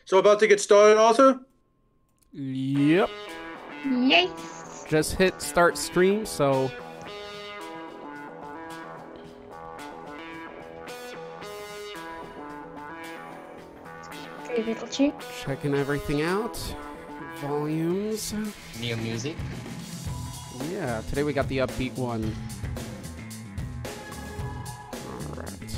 So about to get started, Arthur? Yep. Yes. Just hit start stream, so... Very little tune. Checking everything out. Volumes. New music. Yeah, today we got the upbeat one. Alright.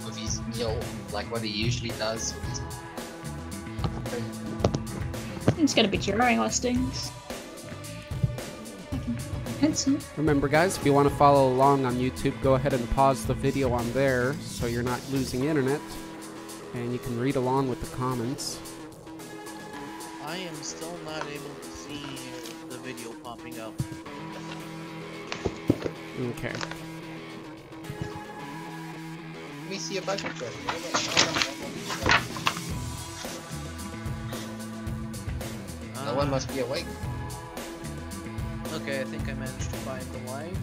With his, like what he usually does. It's gonna be during listings. Pencil. Remember guys, if you want to follow along on YouTube, go ahead and pause the video on there so you're not losing internet. And you can read along with the comments. I am still not able to see the video popping up. Okay. Let me see a bucket there. No one must be awake. Okay, I think I managed to find the line.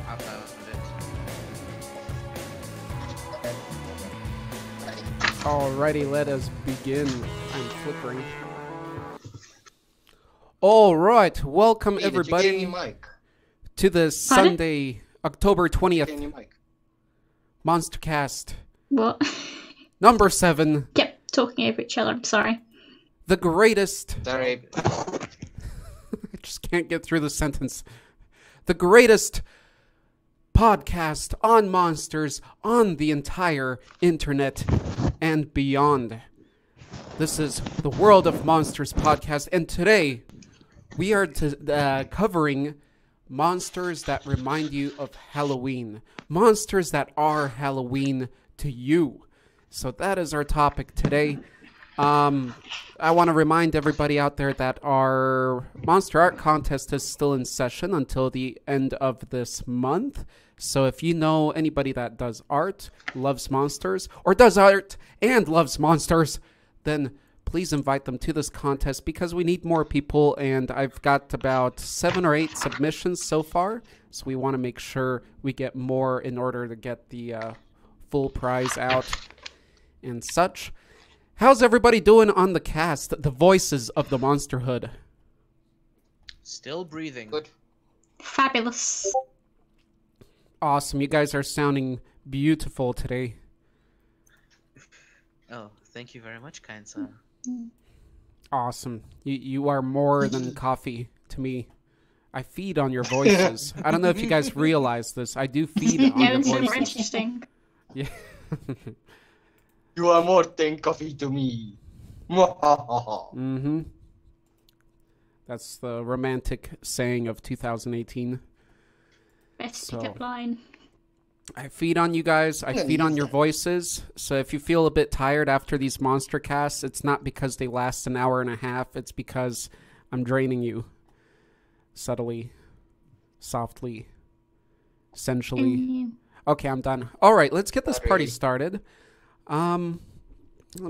I found it. Alrighty, let us begin. I'm flickering. Alright, welcome Hey, did you get everybody any mic? to the Sunday, October Get any 20th, mic? Monstercast, What? number 7, Kept talking over each other, I'm sorry. the greatest... Sorry. I just can't get through the sentence. The greatest podcast on monsters on the entire internet and beyond. This is the World of Monsters podcast, and today we are covering monsters that remind you of Halloween. Monsters that are Halloween to you. So that is our topic today. I want to remind everybody out there that our Monster Art Contest is still in session until the end of this month. So if you know anybody that does art, loves monsters, or does art and loves monsters, then please invite them to this contest because we need more people, and I've got about 7 or 8 submissions so far. So we want to make sure we get more in order to get the full prize out and such. How's everybody doing on the cast? The voices of the Monsterhood. Still breathing. Good. Fabulous. Awesome. You guys are sounding beautiful today. Oh, thank you very much, kind sir. Awesome. You are more than coffee to me. I feed on your voices. I don't know if you guys realize this. I do feed on Yeah, your it's super voices. interesting. Yeah. You are more than coffee to me. Mm-hmm. That's the romantic saying of 2018. Best So- pickup line. I feed on you guys. I feed on your voices. So if you feel a bit tired after these monster casts, it's not because they last an hour and a half. It's because I'm draining you. Subtly. Softly. Sensually. Okay, I'm done. All right, let's get this party started. Let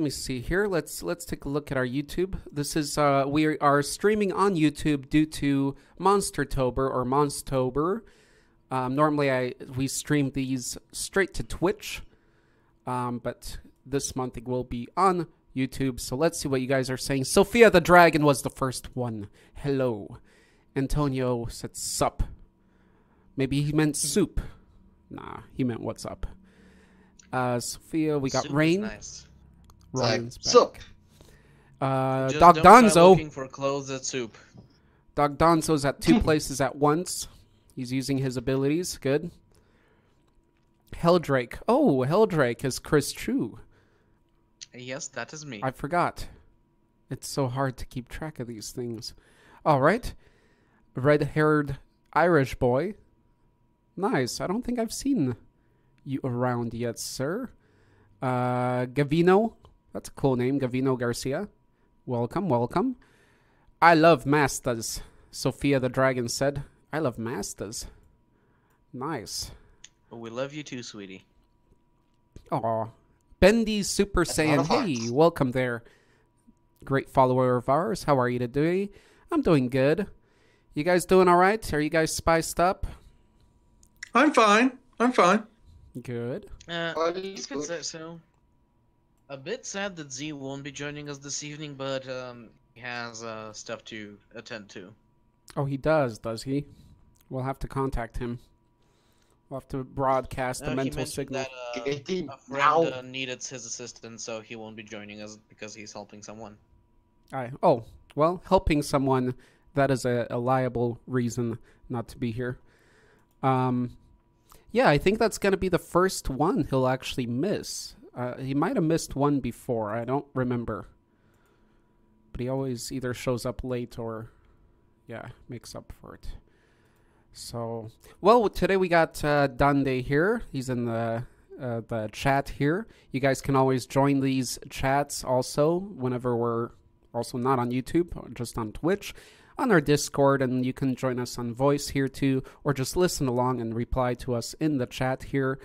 me see here. Let's take a look at our YouTube. This is we are streaming on YouTube due to Monstertober or Monstober. Normally we stream these straight to Twitch, but this month it will be on YouTube. So let's see what you guys are saying. Sophia the Dragon was the first one. Hello. Antonio said sup. Maybe he meant soup. Nah, he meant what's up. Sophia, we got Soup is Rain. nice. Ryan's back. Sup. Just Dog don't try Donzo. looking for clothes at soup. Dog Donzo's at 2 places at once. He's using his abilities. Good. Helldrake. Oh, Helldrake is Chris True. Yes, that is me. I forgot. It's so hard to keep track of these things. All right. Red-haired Irish boy. Nice. I don't think I've seen you around yet, sir. Gavino. That's a cool name. Gavino Garcia. Welcome, welcome. I love Mastas. Sophia the Dragon said. I love Mastas. Nice. Well, we love you too, sweetie. Aw. Bendy Super That's a lot Saiyan. of hearts. Hey, welcome there. great follower of ours. How are you today? I'm doing good. You guys doing all right? Are you guys spiced up? I'm fine. Good. You could say so. A bit sad that Z won't be joining us this evening, but he has stuff to attend to. Oh, he does he? We'll have to contact him. We'll have to broadcast a mental signal. That, a friend needed his assistance, so he won't be joining us because he's helping someone. Oh, well, helping someone, that is a liable reason not to be here. Yeah, I think that's going to be the first one he'll actually miss. He might have missed one before. I don't remember. But he always either shows up late or, makes up for it. So, well, today we got Dande here. He's in the chat here. You guys can always join these chats also whenever we're also not on YouTube, or just on Twitch, on our Discord, and you can join us on voice here too, or just listen along and reply to us in the chat here.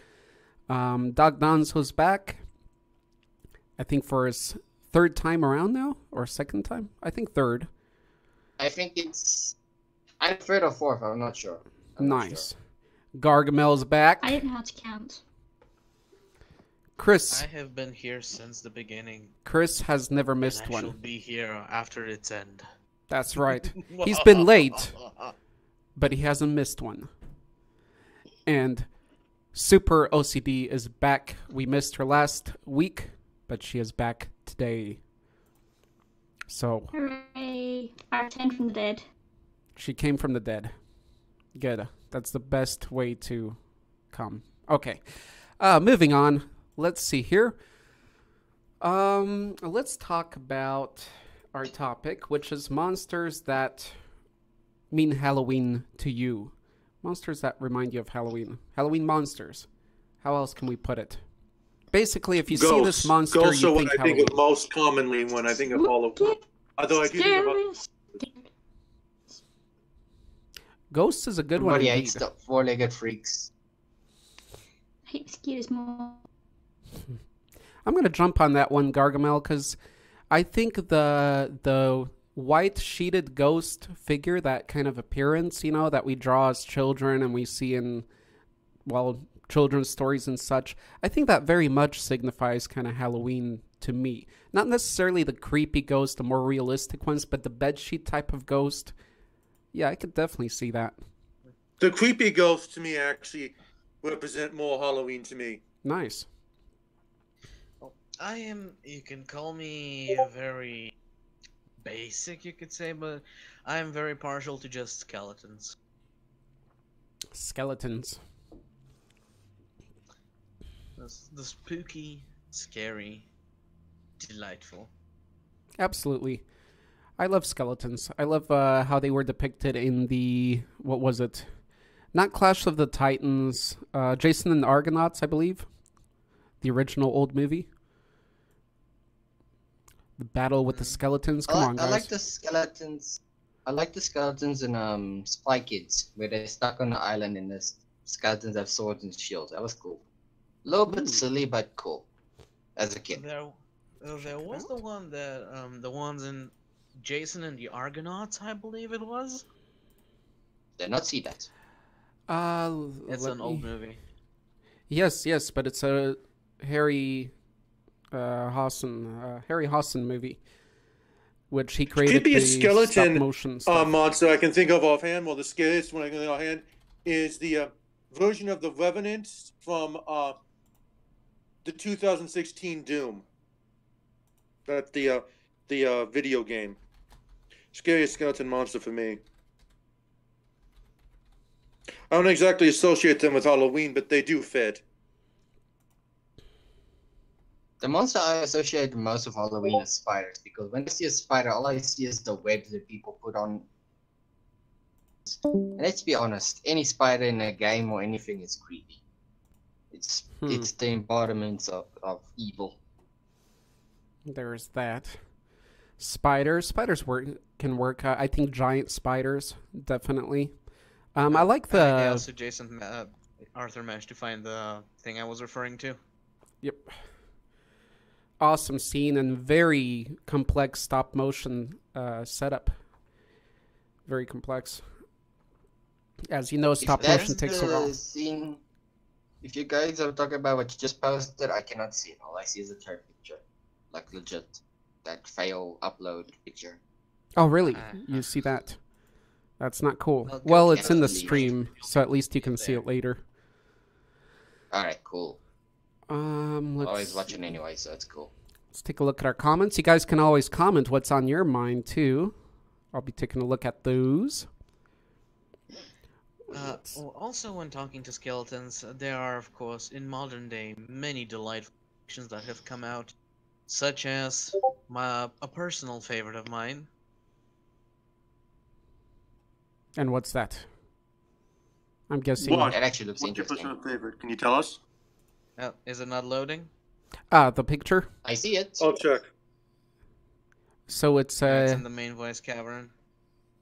Dog Dons was back, I think for his third time around now, or second time? I think third. I think it's either third or fourth, I'm not sure. Nice. Gargamel's back. I didn't know how to count. Chris. I have been here since the beginning. Chris has never missed one. I shall be here after its end. That's right. He's been late, but he hasn't missed one. And Super OCD is back. We missed her last week, but she is back today. So. Hooray! I returned from the dead. She came from the dead. Good. That's the best way to come. Okay. Moving on. Let's see here. Let's talk about our topic, which is monsters that mean Halloween to you. Monsters that remind you of Halloween. Halloween monsters. How else can we put it? Basically, if you see this monster, ghosts you are think what I Halloween. think of most commonly when I think of Halloween. Although I do think about Ghosts is a good one. Everybody hates the four-legged freaks. I hate mosquitoes more. I'm going to jump on that one, Gargamel, because I think the white sheeted ghost figure, that kind of appearance, that we draw as children and we see in, children's stories and such, I think that very much signifies kind of Halloween to me. Not necessarily the creepy ghost, the more realistic ones, but the bedsheet type of ghost. Yeah, I could definitely see that. the creepy ghosts to me actually represent more Halloween to me. Nice. You can call me very basic, you could say, but I am very partial to just skeletons. Skeletons. The spooky, scary, delightful. Absolutely. I love skeletons. I love how they were depicted in the, what was it? Not Clash of the Titans, Jason and the Argonauts, I believe. The original old movie. The battle with the skeletons. Come on, guys. I like the skeletons. I like the skeletons in Spy Kids, where they're stuck on the island and the skeletons have swords and shields. That was cool. A little bit silly, but cool. As a kid. There was the one that the ones in Jason and the Argonauts, I believe it was. Did not see that. It's an old movie. Yes, but it's a Harry Hosson movie, which he created. Could be a skeleton motion monster I can think of offhand. Well, the scariest one I can think of offhand is the version of the Revenant from the 2016 Doom. That the video game. Scariest skeleton monster for me. I don't exactly associate them with Halloween, but they do fit. The monster I associate most with Halloween is spiders, because when I see a spider, all I see is the webs that people put on. And let's be honest, any spider in a game or anything is creepy. It's the embodiment of evil. There's that. Spiders can work. I think giant spiders, definitely. I like the. Yeah, also Jason, Arthur managed to find the thing I was referring to. Yep. awesome scene and very complex stop motion setup. Very complex. As you know, stop motion takes a while. Scene, if you guys are talking about what you just posted, I cannot see it. All I see is a third picture. Like legit. That fail upload picture. Oh, really? You see that? That's not cool. Well, Well, good. it's in the Yeah. stream, so at least you can see it later. Alright, cool. Let's Always watching anyway, so it's cool. Let's take a look at our comments. You guys can always comment what's on your mind, too. I'll be taking a look at those. Well, also, when talking to skeletons, there are, of course, in modern day, many delightful fictions that have come out, such as a personal favorite of mine. And what's that? I'm guessing... What? It actually looks What's your interesting. personal favorite? Can you tell us? Is it not loading? The picture? I see it. I'll check. So it's It's in the main voice cavern.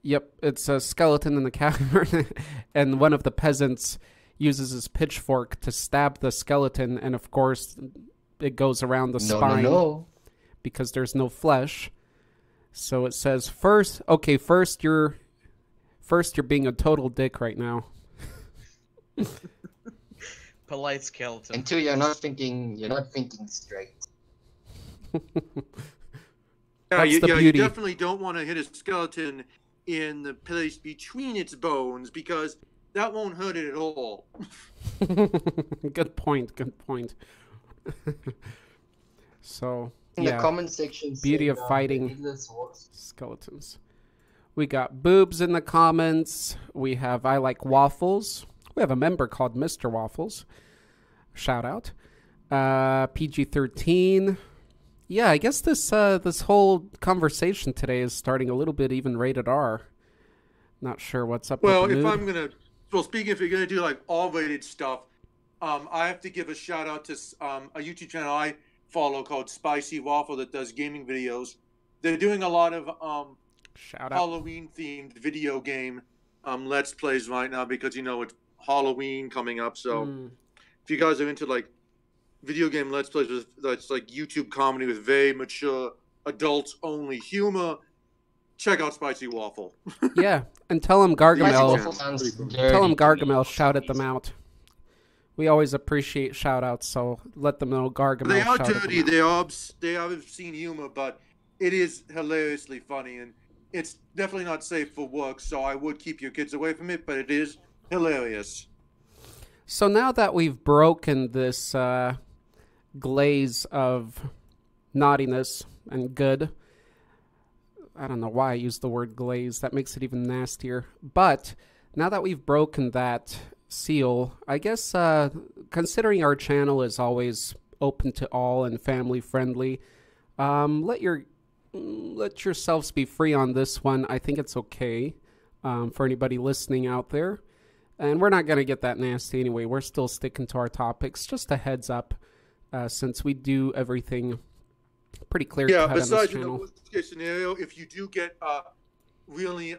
Yep, it's a skeleton in the cavern, and one of the peasants uses his pitchfork to stab the skeleton, and of course, it goes around the spine because there's no flesh. So it says first you're being a total dick right now. Polite skeleton. And two, you're not thinking straight. That's you the beauty. You definitely don't want to hit a skeleton in the place between its bones because that won't hurt it at all. Good point. So, In the comment section, beauty of fighting skeletons. We got boobs in the comments. We have I like waffles. We have a member called Mr. Waffles. Shout out. PG-13. Yeah, I guess this whole conversation today is starting a little bit even rated R. Not sure what's up with the mood. Speaking if you're gonna do like all-rated stuff, I have to give a shout out to a YouTube channel I follow called Spicy Waffle that does gaming videos. They're doing a lot of Halloween-themed video game Let's Plays right now because it's Halloween coming up. So if you guys are into like video game Let's Plays that's like YouTube comedy with very mature adults-only humor, check out Spicy Waffle. Yeah, and tell him Gargamel. Tell Him Gargamel shouted them out. We always appreciate shout-outs, so let them know Gargamel They are shouted dirty. them out. They are obscene humor, but it is hilariously funny, and it's definitely not safe for work. So I would keep your kids away from it, but it is hilarious. So now that we've broken this glaze of naughtiness and good, I don't know why I used the word glaze. That makes it even nastier. But now that we've broken that seal, I guess considering our channel is always open to all and family friendly, let yourselves be free on this one. I think it's okay for anybody listening out there. And we're not going to get that nasty anyway. We're still sticking to our topics. Just a heads up, since we do everything pretty clear cut on this besides in the channel. worst case scenario, if you do get really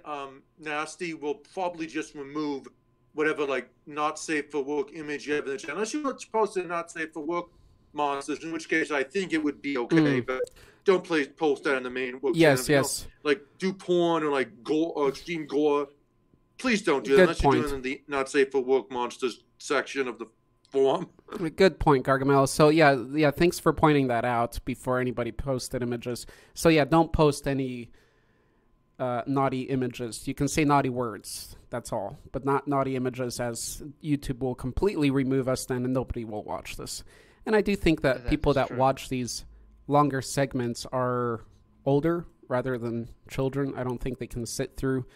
nasty, we'll probably just remove whatever like not safe for work image you have in the channel. Unless you post a not safe for work monsters, in which case I think it would be okay. But don't post that in the main work channel. Yes. Like do porn or like gore or extreme gore. Please don't do that unless you're doing it in the not safe for work monsters section of the forum. Good point, Gargamel. So yeah, thanks for pointing that out before anybody posted images. So yeah, don't post any naughty images. You can say naughty words, that's all, but not naughty images, as YouTube will completely remove us then and nobody will watch this. And I do think that people that watch these longer segments are older rather than children. I don't think they can sit through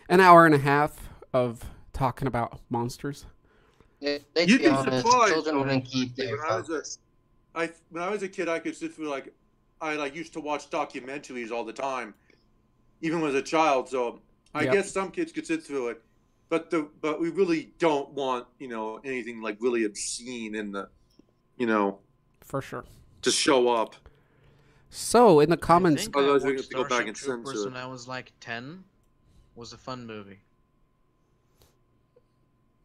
an hour and a half of talking about monsters. Let's You'd be be honest, surprised. children wouldn't keep their When I was a kid, I could sit through I used to watch documentaries all the time, even as a child. So I guess some kids could sit through it, but we really don't want anything like really obscene in the For sure. to show up. So in the comments, I think I Otherwise, we watched have to go back Starship and Troopers censor it. when I was like 10. Was a fun movie.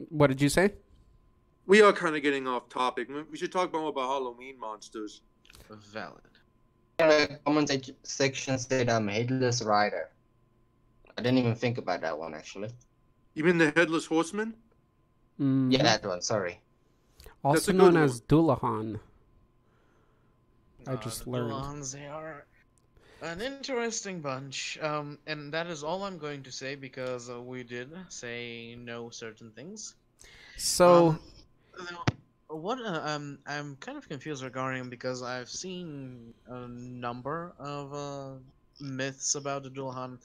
what did you say? We are kind of getting off topic. We should talk more about Halloween monsters. Valid. The comment section said Headless Rider. I didn't even think about that one actually. You mean the Headless Horseman? Mhm. Yeah, that one. Sorry. Also That's a known good as dullahan. I The just learned. Dullahans, they are an interesting bunch. And that is all I'm going to say because we did say no certain things. So, Now, what I'm kind of confused regarding because I've seen a number of myths about the Dullahan.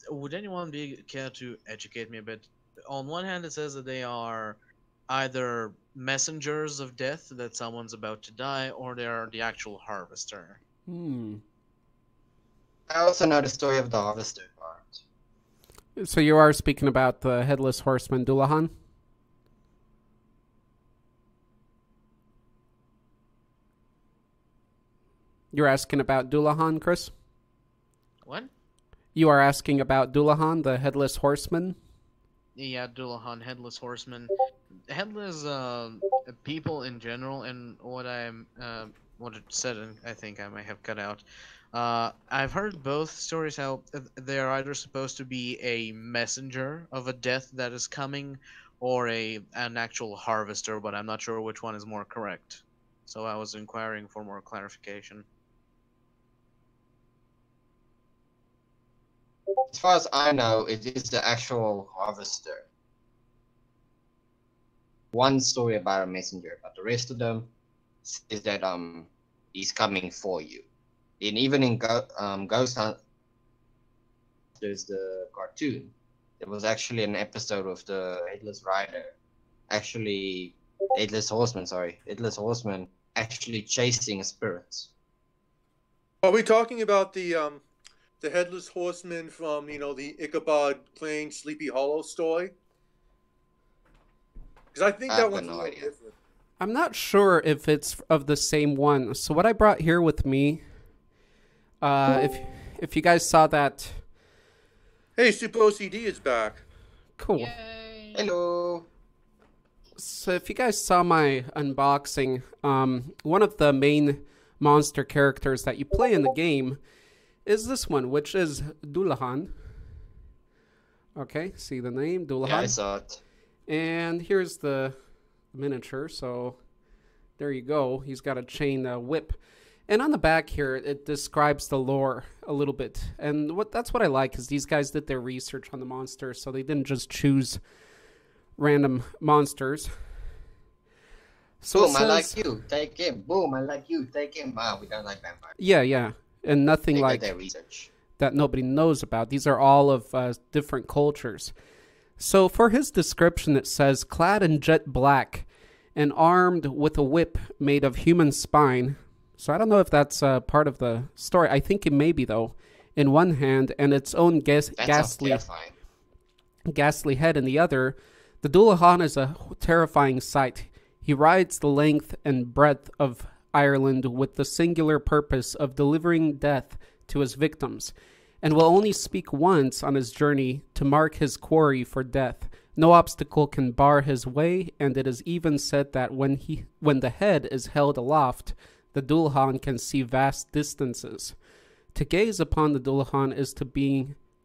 Would anyone be care to educate me a bit? On one hand, it says that they are either messengers of death, that someone's about to die, or they are the actual harvester. I also know the story of the harvester part. so you are speaking about the headless horseman dullahan? You're asking about dullahan, Chris? What? You are asking about dullahan, the headless horseman? Yeah, Dullahan, headless horseman, headless people in general, and what it said, and I think I might have cut out. I've heard both stories how they're either supposed to be a messenger of a death that is coming, or an actual harvester, but I'm not sure which one is more correct. So I was inquiring for more clarification. As far as I know, it is the actual harvester. One story about a messenger, but the rest of them says that he's coming for you. And even in Ghost Hunt, there's the cartoon. There was actually an episode of the Headless Rider, actually Headless Horseman. Sorry, Headless Horseman actually chasing spirits. Are we talking about the Headless Horseman from the Ichabod Crane Sleepy Hollow story? Because I think I that have one's a no little idea. different. I'm not sure if it's of the same one. So what I brought here with me, if you guys saw that, Hey, Super OCD is back. cool. Yay! Hello. So if you guys saw my unboxing, one of the main monster characters that you play in the game is this one, which is Dullahan. Okay, see the name, Dullahan. Yeah, I saw it. And here's the miniature, so there you go. He's got a chain whip. And on the back here, it describes the lore a little bit. And that's what I like, is these guys did their research on the monster, so they didn't just choose random monsters. So Boom, it says, I like you. Take him. Boom, I like you. Take him. Wow, we don't like vampires. Yeah. And nothing They like did their research. that nobody knows about. These are all of different cultures. So for his description, it says, clad in jet black and armed with a whip made of human spine. So I don't know if that's part of the story. I think it may be, though. In one hand, and its own That sounds ghastly head in the other, the Dullahan is a terrifying sight. He rides the length and breadth of Ireland with the singular purpose of delivering death to his victims, and will only speak once on his journey to mark his quarry for death. No obstacle can bar his way, and it is even said that when the head is held aloft, the Dullahan can see vast distances. To gaze upon the Dullahan is to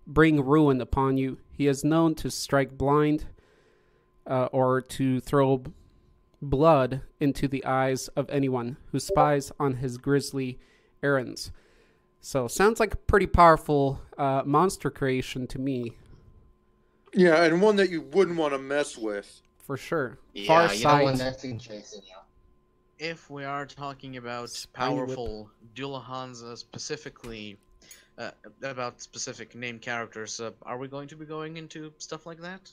bring ruin upon you. He is known to strike blind or to throw blood into the eyes of anyone who spies on his grisly errands. So, sounds like a pretty powerful monster creation to me. Yeah, and one that you wouldn't want to mess with. For sure. Yeah, Far you don't want sight. that thing chasing you. If we are talking about Spiny whip. powerful Dullahans specifically, about specific named characters, are we going to be going into stuff like that?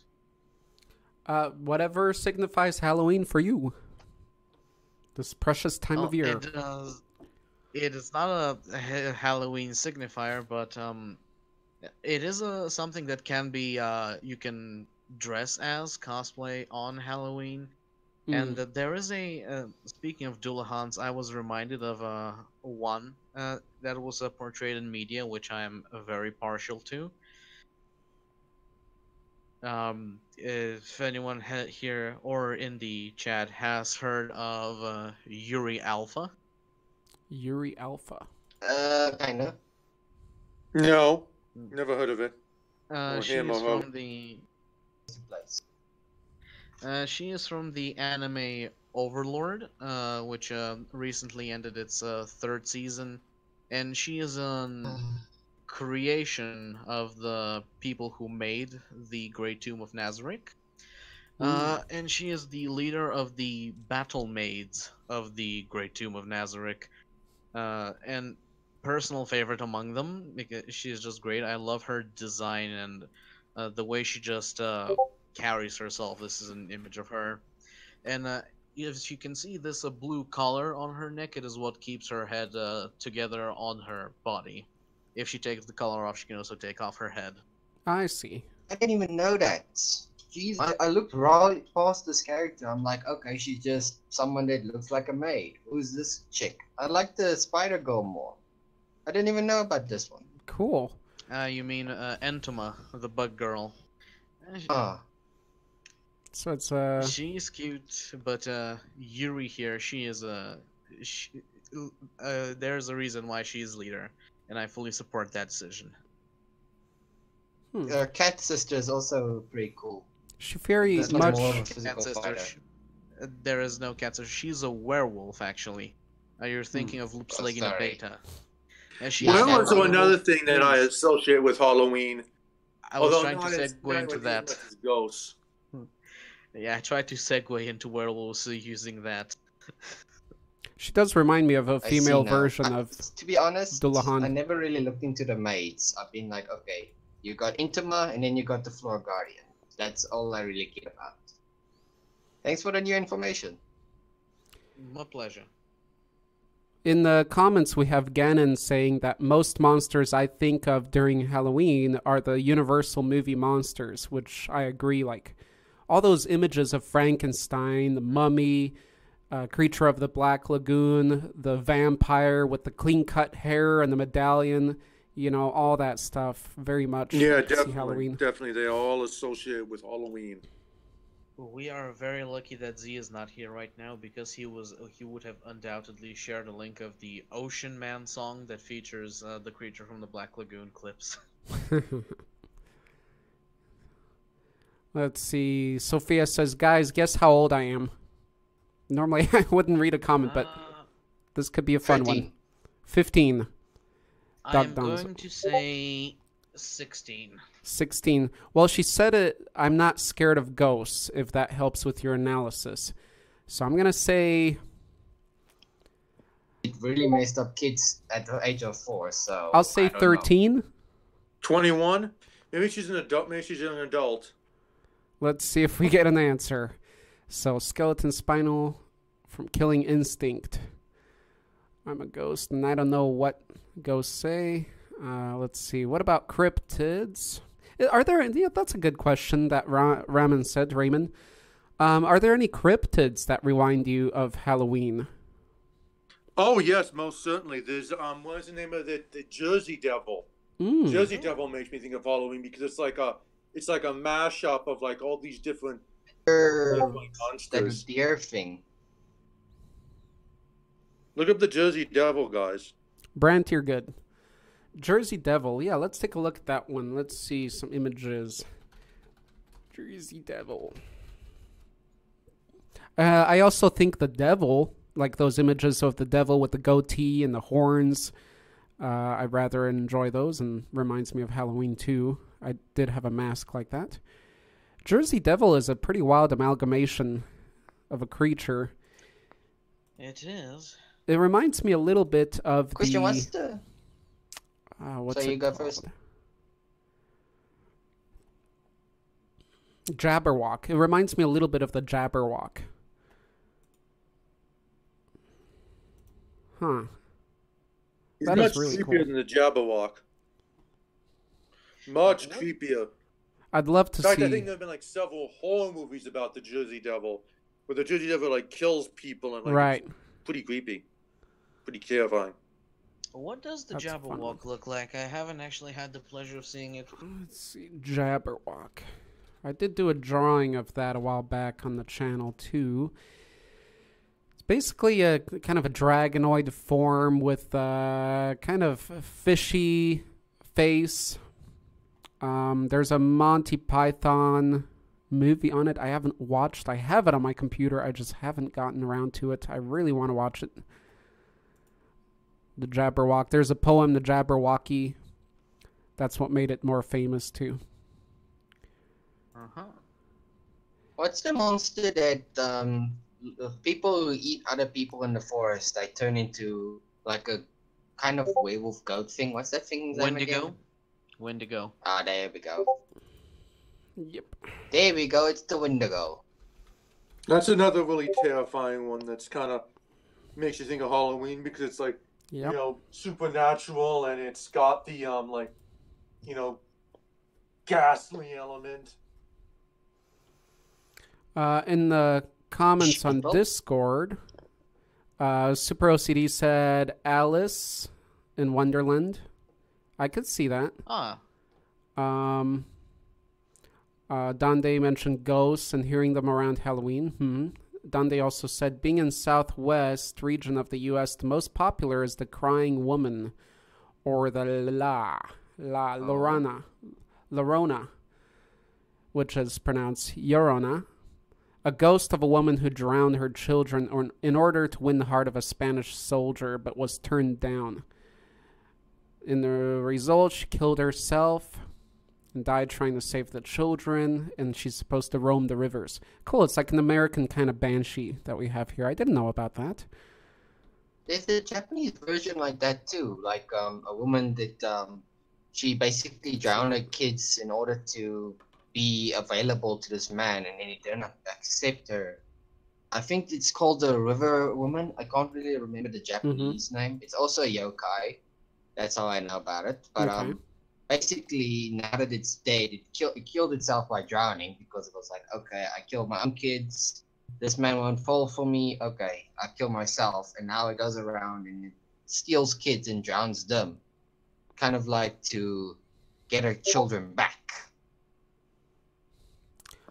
Whatever signifies Halloween for you. This precious time of year. It is not a Halloween signifier, but it is something that can be you can dress as cosplay on Halloween. And there is speaking of Dullahans, I was reminded of one that was portrayed in media, which I am very partial to. If anyone here or in the chat has heard of Yuri Alpha. Yuri Alpha. Kinda. No, never heard of it. She him is or her. from the Place. She is from the anime Overlord, which recently ended its third season, and she is an creation of the people who made the Great Tomb of Nazarick. And she is the leader of the battle maids of the Great Tomb of Nazarick. And personal favorite among them because she is just great. I love her design and the way she just carries herself. This is an image of her, and as you can see, this blue collar on her neck. It is what keeps her head together on her body. If she takes the collar off, she can also take off her head. I see. I didn't even know that. Jeez, I looked right past this character. I'm like, okay, she's just someone that looks like a maid. Who's this chick? I like the Spider Girl more. I didn't even know about this one. Cool. You mean Entoma, the bug girl? Ah, So it's She's cute, but Yuri here, she is there's a reason why she's leader, and I fully support that decision. her cat sister is also pretty cool. she very That's much. more of a Cat physical sister, fighter. there is no cat sister. She's a werewolf, actually. You're thinking of Loopslegina sorry. Beta. And she Yeah, has Well, that also another werewolf thing that I face. associate with Halloween. I was although trying to not as- segue not into with that. as much as ghosts. Yeah, I tried to segue into werewolves using that. She does remind me of a I see female now. version I- of. To be honest, Dullahan. I never really looked into the maids. I've been like, okay, you got Intima, and then you got the Floor Guardian. That's all I really care about. Thanks for the new information. My pleasure. In the comments, we have Ganon saying that most monsters I think of during Halloween are the Universal movie monsters, which I agree. Like all those images of Frankenstein, the mummy, creature of the Black Lagoon, the vampire with the clean-cut hair and the medallion, you know, all that stuff. Very much. Yeah, see definitely. Halloween. Definitely. They are all associated with Halloween. We are very lucky that Z is not here right now because he would have undoubtedly shared a link of the Ocean Man song that features the creature from the Black Lagoon clips. Let's see. Sophia says, guys, guess how old I am. Normally I wouldn't read a comment, but this could be a fun 13. one. 15. I'm Don's- going to say 16. 16. Well, she said it, I'm not scared of ghosts, if that helps with your analysis. So I'm going to say, It really messed up kids at the age of 4, so I'll say I don't know. 13. 21? Maybe she's an adult. Maybe she's a young adult. Let's see if we get an answer. So, skeleton spinal from Killing Instinct. I'm a ghost, and I don't know what ghosts say. Let's see. What about cryptids? Are there? Yeah, that's a good question that Raman said, Raymond. Are there any cryptids that remind you of Halloween? Oh yes, most certainly. There's what is the name of it? The Jersey Devil. Mm. Jersey Devil makes me think of Halloween because it's like a mashup of like all these different That monsters. deer thing. Look up the Jersey Devil, guys. Brant, you're good. Jersey Devil. Yeah, let's take a look at that one. Let's see some images. Jersey Devil. I also think the devil, like those images of the devil with the goatee and the horns, I rather enjoy those and reminds me of Halloween too. I did have a mask like that. Jersey Devil is a pretty wild amalgamation of a creature. It is. It reminds me a little bit of Question, the... what's the... what's So it you go called? first. Jabberwock. It reminds me a little bit of the Jabberwock. Huh. He's That much is really creepier cool. than the Jabberwock. Much creepier. I'd love to In fact, I think see... there have been like several horror movies about the Jersey Devil, where the Jersey Devil like kills people and like Right. it's pretty creepy, pretty terrifying. What does the That's a fun one. Jabberwock look like? I haven't actually had the pleasure of seeing it. Let's see. Jabberwock. I did do a drawing of that a while back on the channel too. It's basically a kind of a dragonoid form with a kind of fishy face. There's a Monty Python movie on it. I haven't watched. I have it on my computer. I just haven't gotten around to it. I really want to watch it. The Jabberwock. There's a poem, The Jabberwocky. That's what made it more famous too. What's the monster that the people who eat other people in the forest? They turn into like a kind of werewolf goat thing. What's that thing's name again? Wendigo. Wendigo. Ah, there we go. Yep. There we go. It's the Wendigo. That's another really terrifying one. That's kind of makes you think of Halloween because it's like Yep. you know supernatural and it's got the like you know ghastly element. In the comments on People? Discord, Super OCD said Alice in Wonderland. I could see that. Ah, Dande mentioned ghosts and hearing them around Halloween. Dande also said, being in southwest region of the U.S., the most popular is the crying woman, or the Llorona, which is pronounced Llorona, a ghost of a woman who drowned her children in order to win the heart of a Spanish soldier, but was turned down. In the result, she killed herself and died trying to save the children, and she's supposed to roam the rivers. Cool, it's like an American kind of banshee that we have here. I didn't know about that. There's a Japanese version like that too. Like a woman that she basically drowned her kids in order to be available to this man, and then he didn't accept her. I think it's called the River Woman. I can't really remember the Japanese name. It's also a yokai. That's how I know about it. But Okay. basically, now that it's dead, it killed itself by drowning because it was like, okay, I killed my own kids. This man won't fall for me. Okay, I kill myself, and now it goes around and it steals kids and drowns them, kind of like to get her children back.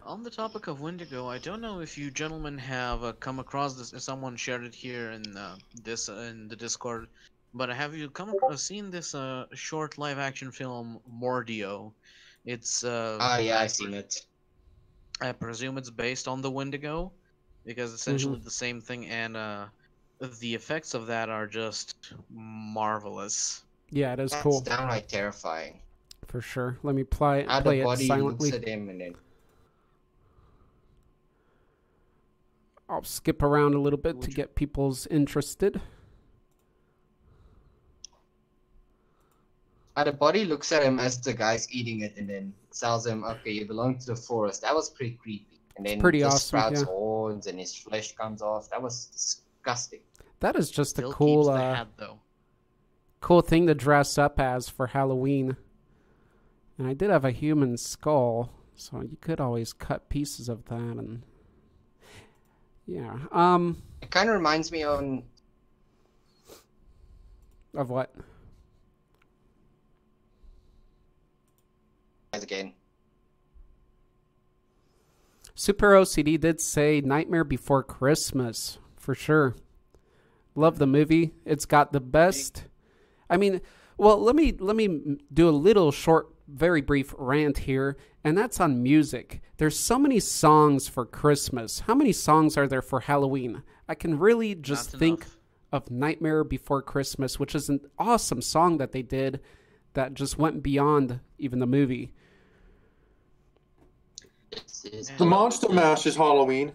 on the topic of Wendigo, I don't know if you gentlemen have come across this. Someone shared it here in in the Discord, but have you seen this short live-action film Mordio? It's Oh yeah, I've seen it. I presume it's based on the Wendigo, because essentially the same thing, and the effects of that are just marvelous. Yeah, it is That's cool. downright terrifying. For sure. Let me play How the it body silently. looks at him and then I'll skip around a little bit to Which- get people's interested. the body looks at him as the guy's eating it and then tells him, okay, you belong to the forest. That was pretty creepy. And then pretty it just awesome, sprouts yeah. horns and his flesh comes off. That was disgusting. That is just a Still cool keeps the hat though. cool thing to dress up as for Halloween. And I did have a human skull, so you could always cut pieces of that and yeah. It kind of reminds me of Of what? again. Super OCD did say Nightmare Before Christmas, for sure. Love the movie. It's got the best. I mean, well, let me do a little short, very brief rant here, and that's on music. There's so many songs for Christmas. How many songs are there for Halloween? I can really just Not think enough. of Nightmare Before Christmas, which is an awesome song that they did that just went beyond even the movie. It's The Monster Mash is Halloween.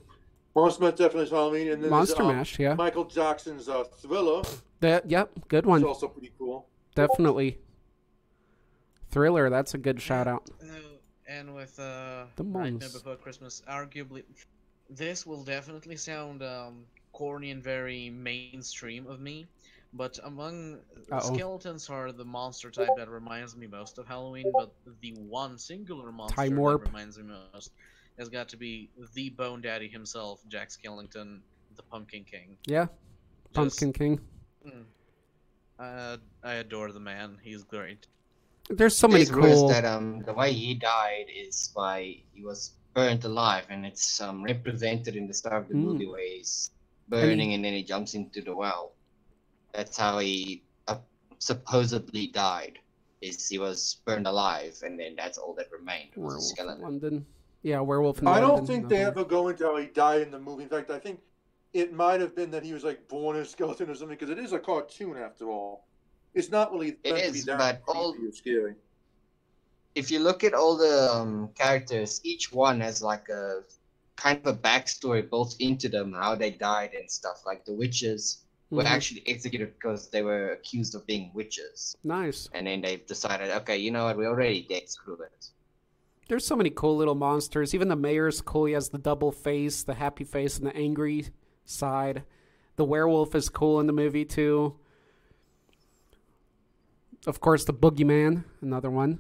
Monster Mash definitely is Halloween, and then Monster there's, Mash, yeah. Michael Jackson's Thriller. Yep, good It's one. also pretty cool. Definitely. Thriller, that's a good shout out. And with The Nightmare Mons. Before Christmas, arguably, this will definitely sound corny and very mainstream of me, but among skeletons are the monster type that reminds me most of Halloween, but the one singular monster Time that warp. reminds me most has got to be the Bone Daddy himself, Jack Skellington, the Pumpkin King. Yeah, Pumpkin King. I adore the man. He's great. There's so many There's rumors cool. that the way he died is by he was burnt alive, and it's represented in the start of the movie where his burning, and then he jumps into the well. That's how he supposedly died. Is he was burned alive, and then that's all that remained was a Werewolf in skeleton. London. Yeah, Werewolf in I London. don't think they nothing. ever go into how he died in the movie. In fact, I think it might have been that he was like born a skeleton or something, because it is a cartoon after all. It's not really It meant to be is, that but creepy or scary. if you look at all the characters, each one has like a kind of a backstory built into them, how they died and stuff. Like the witches were Mhm. actually executed because they were accused of being witches, Nice. and then they decided, okay, you know what, we're already dead, screw it. There's so many cool little monsters. Even the mayor's cool. He has the double face, the happy face, and the angry side. The werewolf is cool in the movie too. Of course, the boogeyman, another one.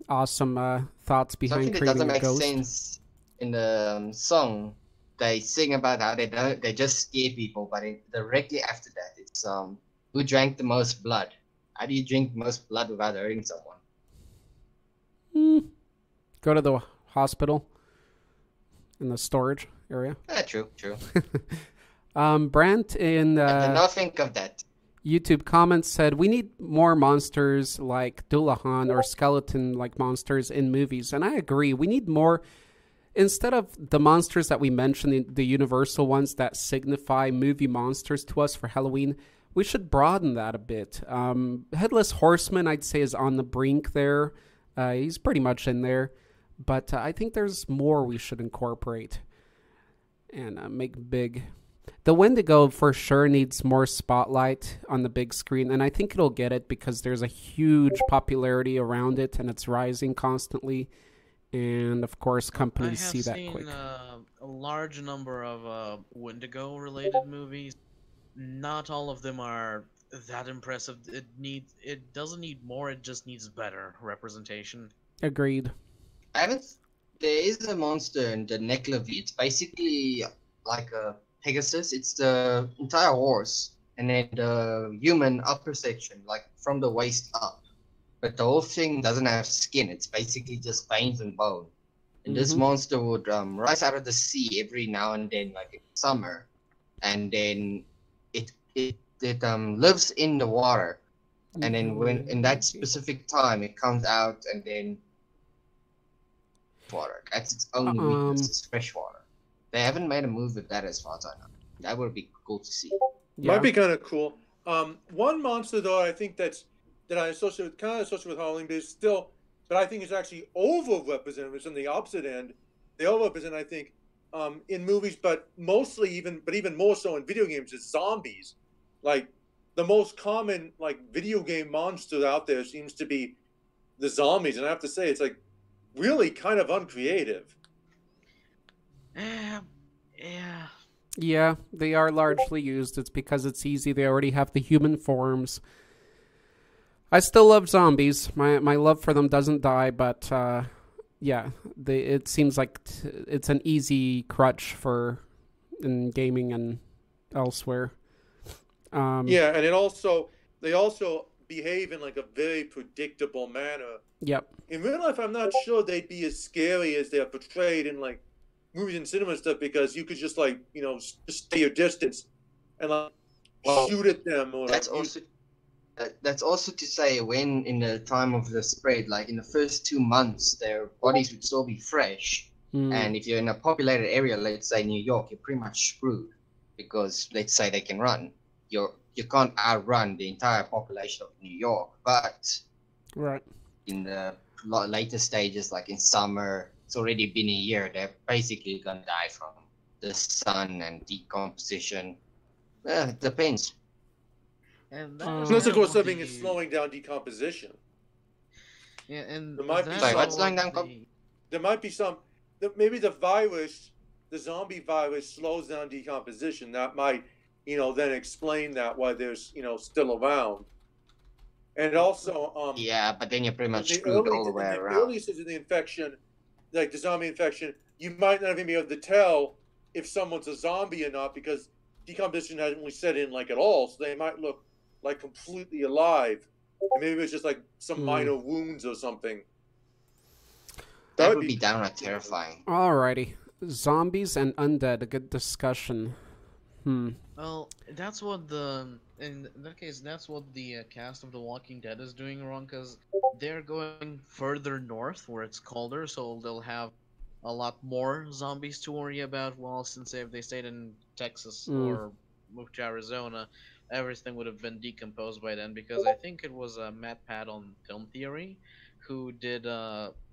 Awesome thoughts behind Something that creating doesn't a make ghost. sense in the song. They sing about how they just scare people, but directly after that, it's who drank the most blood. How do you drink the most blood without hurting someone? Go to the hospital in the storage area. True. Brant in I did not think of that. YouTube comments said, we need more monsters like dullahan or skeleton-like monsters in movies. And I agree. We need more. Instead of the monsters that we mentioned, the universal ones that signify movie monsters to us for Halloween, we should broaden that a bit. Headless Horseman, I'd say, is on the brink there. He's pretty much in there. But I think there's more we should incorporate and make big. The Wendigo for sure needs more spotlight on the big screen, and I think it'll get it because there's a huge popularity around it, and it's rising constantly. And of course, companies see that quick. I have seen a large number of Wendigo-related movies. Not all of them are that impressive. It doesn't need more. It just needs better representation. Agreed. There is a monster in the Neclavy. It's basically like a Pegasus. It's the entire horse, and then the human upper section, like from the waist up. But the whole thing doesn't have skin. It's basically just veins and bone. And this monster would rise out of the sea every now and then, like in summer, and then it lives in the water. And then when in that specific time, it comes out and then water. That's its own weakness. It's fresh water. They haven't made a move with that as far as I know. That would be cool to see. Yeah. Might be kind of cool. One monster though, I think that I associate with Halloween, but I think it's actually overrepresented. It's on the opposite end. They overrepresent, I think, in movies, but even more so in video games, is zombies. Like the most common video game monster out there seems to be the zombies, and I have to say, it's like really kind of uncreative. Yeah, they are largely used. It's because it's easy. They already have the human forms. I still love zombies. My love for them doesn't die, but it seems like it's an easy crutch in gaming and elsewhere. And they also behave in like a very predictable manner. Yep. In real life, I'm not sure they'd be as scary as they're portrayed in like movies and cinema stuff, because you could just just stay your distance and shoot at them. Or that's also to say, when in the time of the spread, like in the first 2 months, their bodies would still be fresh. And if you're in a populated area, let's say New York, you're pretty much screwed, because let's say they can run. You can't outrun the entire population of New York, but right in the later stages, like in summer, it's already been a year. They're basically gonna die from the sun and decomposition. It depends. And unless, of course, something is slowing down decomposition. Yeah, and there might be what's slowing down? There might be maybe the zombie virus slows down decomposition. That might, then explain that why there's, still around. And also, but then you're pretty much screwed all the way around. The early stages of the infection, like the zombie infection, you might not even be able to tell if someone's a zombie or not, because decomposition hasn't really set in at all. So they might look like completely alive. And maybe it's just like some minor wounds or something. That would be downright terrifying. Alrighty. Zombies and undead, a good discussion. Well, that's what in that case, that's what the cast of The Walking Dead is doing wrong, because they're going further north where it's colder, so they'll have a lot more zombies to worry about. Well, since if they stayed in Texas or moved to Arizona, everything would have been decomposed by then. Because I think it was Matt Pat on Film Theory who did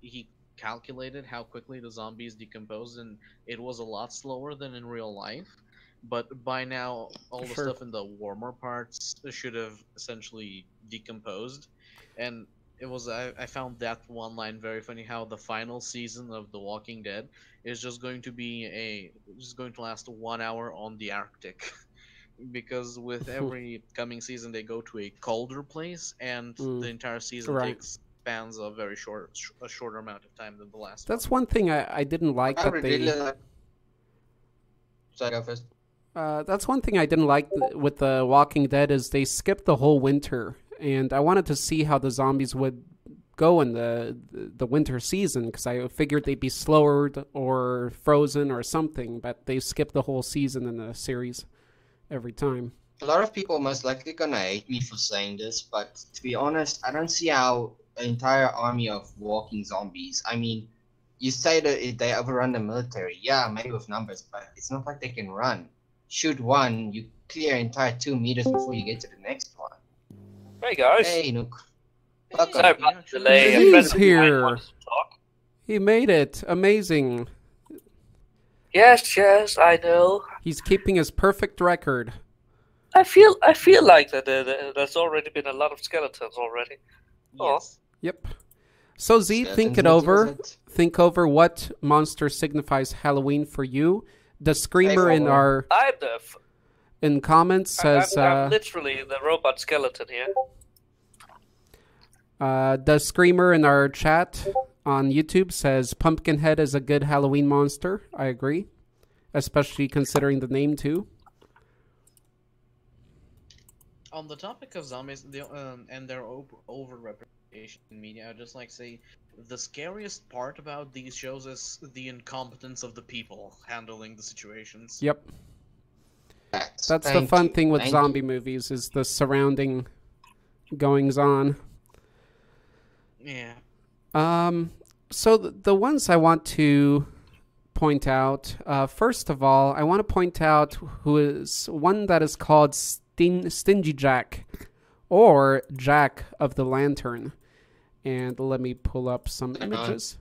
he calculated how quickly the zombies decomposed, and it was a lot slower than in real life. But by now, all the Sure. stuff in the warmer parts should have essentially decomposed, and I found that one line very funny. How the final season of The Walking Dead is just going to last 1 hour on the Arctic, because with every coming season they go to a colder place, and the entire season Right. spans a shorter amount of time than the last That's one. one thing I didn't like I that would they. really like. Sorry, go first. That's one thing I didn't like with The Walking Dead is they skipped the whole winter, and I wanted to see how the zombies would go in the winter season because I figured they'd be slower or frozen or something, but they skipped the whole season in the series every time. A lot of people most likely gonna hate me for saying this, but to be honest, I don't see how an entire army of walking zombies. I mean, you say that they overrun the military, yeah, maybe with numbers, but it's not like they can run. Shoot one, you clear entire 2 meters before you get to the next one. Hey guys. Hey, Nook. Sorry Welcome. about the delay. He's A friend of mine here. wanted to talk. He made it. Amazing. Yes, I know. He's keeping his perfect record. I feel like that there's already been a lot of skeletons already. Oh. Yes. Yep. So Z, think it Skeletons, over. was it? Think over what monster signifies Halloween for you. The screamer in Over. our in comments says I'm literally the robot skeleton here. the screamer in our chat on YouTube says Pumpkinhead is a good Halloween monster. I agree, especially considering the name too. On the topic of zombies and their overrepresentation in media, I'd just like to say the scariest part about these shows is the incompetence of the people handling the situations. Yep. That's the Thank fun you, thing with thank zombie you. movies is the surrounding goings on. Yeah. So the ones I want to point out, first of all, I want to point out who is one that is called Stingy Jack, or Jack of the Lantern. And let me pull up some images.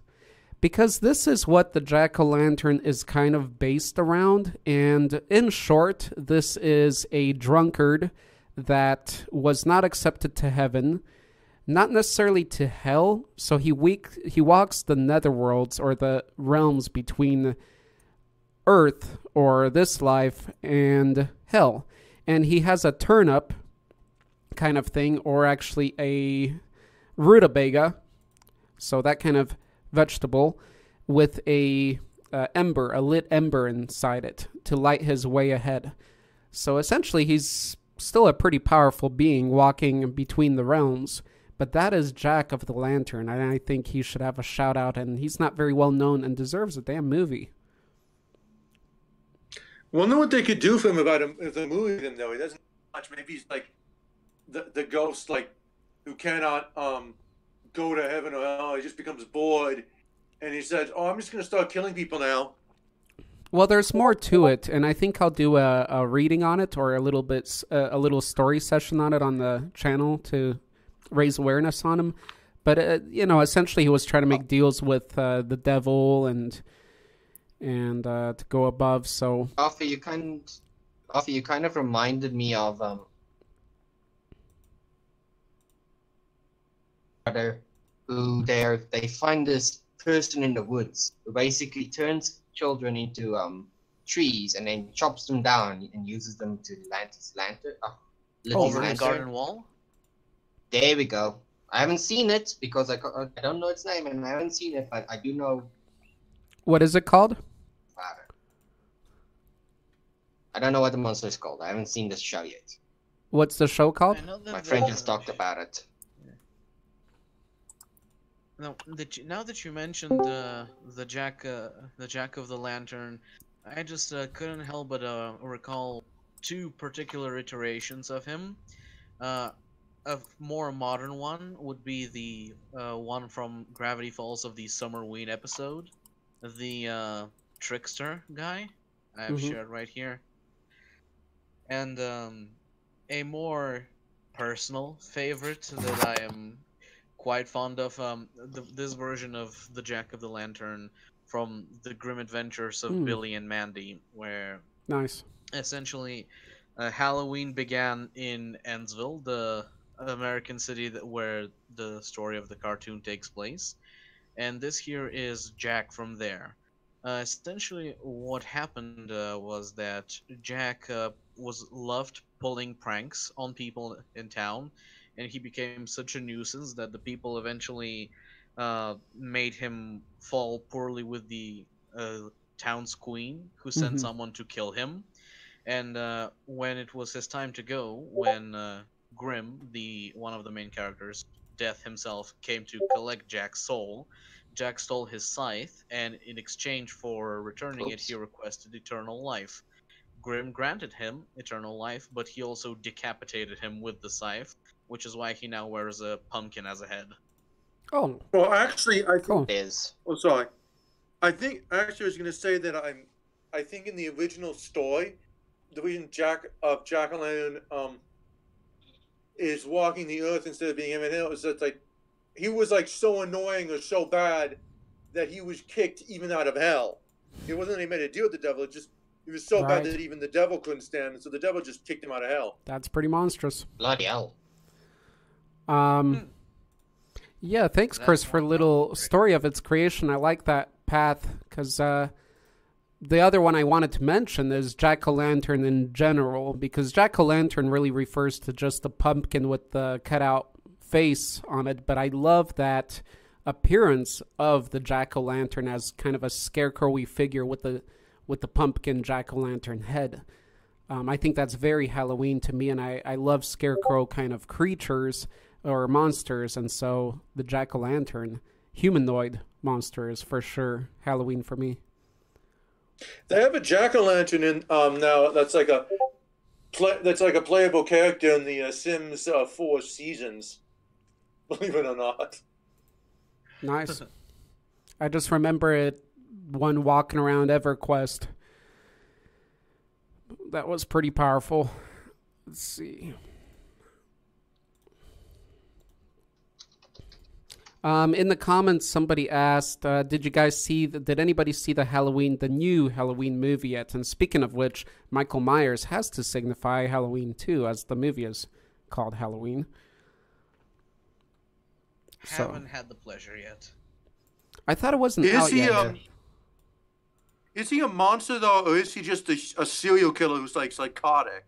Because this is what the jack-o'-lantern is kind of based around. And in short, this is a drunkard that was not accepted to heaven, not necessarily to hell. So he walks the netherworlds, or the realms between earth, or this life, and hell. And he has a turnip kind of thing, or actually a rutabaga, so that kind of vegetable, with a lit ember inside it to light his way ahead. So essentially he's still a pretty powerful being walking between the realms, but that is Jack of the Lantern, and I think he should have a shout out, and he's not very well known and deserves a damn movie. Well, know what they could do for him about him if they movie him though. He doesn't much. Maybe he's like the ghost, like who cannot go to heaven or hell. He just becomes bored, and he says, "Oh, I'm just going to start killing people now." Well, there's more to it, and I think I'll do a reading on it, or a little story session on it on the channel to raise awareness on him. But essentially, he was trying to make deals with the devil and to go above. So, Arthur, you kind of reminded me of who they find this person in the woods who basically turns children into trees and then chops them down and uses them to Over the garden wall? There we go. I haven't seen it because I don't know its name and I haven't seen it, but I do know what is it called? about it. I don't know what the monster is called. I haven't seen this show yet. What's the show called? I know that My friend just talked about it. Now that you mentioned the Jack of the Lantern, I just couldn't help but recall two particular iterations of him. A more modern one would be the one from Gravity Falls of the Summerween episode, the trickster guy I have shared right here, and a more personal favorite that I am quite fond of, this version of the Jack of the Lantern from the Grim Adventures of Billy and Mandy, where Nice. essentially Halloween began in Ennsville, the American city where the story of the cartoon takes place, and this here is Jack from there. Essentially, what happened was that Jack was loved pulling pranks on people in town, and he became such a nuisance that the people eventually made him fall poorly with the town's queen, who sent someone to kill him. And when it was his time to go, when Grim, the one of the main characters, Death himself, came to collect Jack's soul, Jack stole his scythe, and in exchange for returning it, he requested eternal life. Grim granted him eternal life, but he also decapitated him with the scythe, which is why he now wears a pumpkin as a head. Oh. Well, actually, I think Cool. It is. Oh, sorry. I think actually I was going to say that I think in the original story, the reason Jack O'Lantern is walking the earth instead of being Emmett Hill is that like he was like so annoying or so bad that he was kicked even out of hell. It wasn't that he made a deal with the devil. It was so bad that even the devil couldn't stand it. So the devil just kicked him out of hell. That's pretty monstrous. Bloody hell. Yeah, thanks, Chris, for a little story of its creation. I like that path, because the other one I wanted to mention is Jack-o'-lantern in general, because Jack-o'-lantern really refers to just the pumpkin with the cutout face on it, but I love that appearance of the Jack-o'-lantern as kind of a scarecrowy figure with the pumpkin Jack-o'-lantern head. I think that's very Halloween to me, and I love scarecrow kind of creatures or monsters, and so the Jack-o'-lantern humanoid monster is for sure Halloween for me. They have a Jack-o'-lantern in now that's like a playable character in the Sims 4 Seasons. Believe it or not. Nice. I just remember it one walking around EverQuest. That was pretty powerful. Let's see. In the comments, somebody asked, did anybody see the new Halloween movie yet? And speaking of which, Michael Myers has to signify Halloween too, as the movie is called Halloween. Haven't had the pleasure yet. I thought it wasn't out yet. Is he a monster though, or is he just a serial killer who's like psychotic?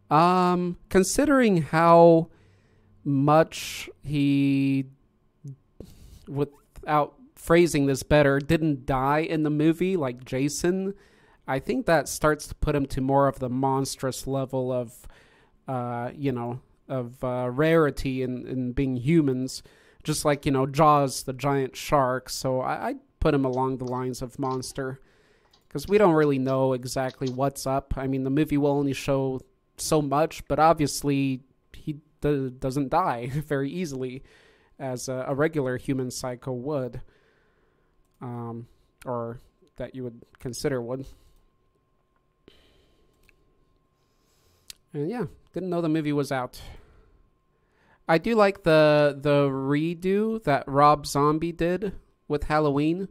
Considering how much he, without phrasing this better, didn't die in the movie like Jason, I think that starts to put him to more of the monstrous level of, rarity in being humans, just like, Jaws, the giant shark. So I'd put him along the lines of monster, because we don't really know exactly what's up. I mean, the movie will only show so much, but obviously he doesn't die very easily as a regular human psycho would, or that you would consider would. And yeah, didn't know the movie was out. I do like the redo that Rob Zombie did with Halloween,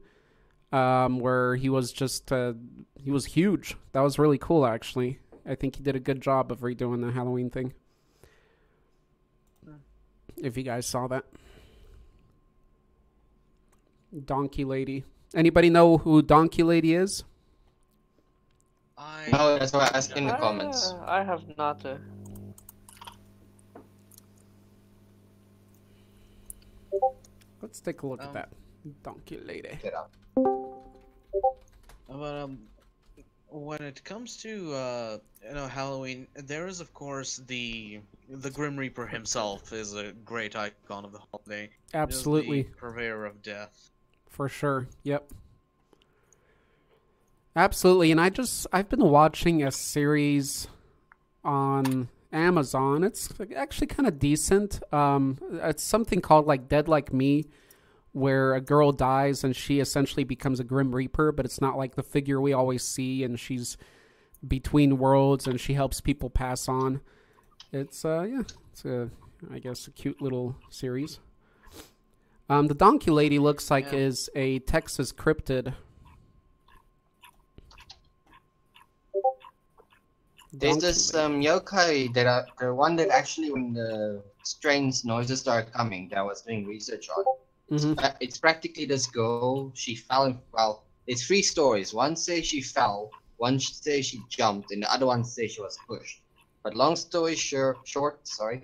where he was just he was huge. That was really cool, actually. I think he did a good job of redoing the Halloween thing. If you guys saw that. Donkey Lady. Anybody know who Donkey Lady is? No, that's why I asked in the comments. I have not. Let's take a look at that. Donkey Lady. Get out. But when it comes to Halloween, there is of course the Grim Reaper himself is a great icon of the holiday. Absolutely. The purveyor of death. For sure. Yep. Absolutely. And I've been watching a series on Amazon. It's actually kind of decent. It's something called like Dead Like Me, where a girl dies and she essentially becomes a Grim Reaper, but it's not like the figure we always see, and she's between worlds and she helps people pass on. It's it's I guess a cute little series. The Donkey Lady looks like is a Texas cryptid. There's this yokai that the one that actually when the strange noises started coming that I was doing research on. It's practically this girl. She fell and well. It's 3 stories. One says she fell, one says she jumped, and the other one says she was pushed. But long story short, sorry,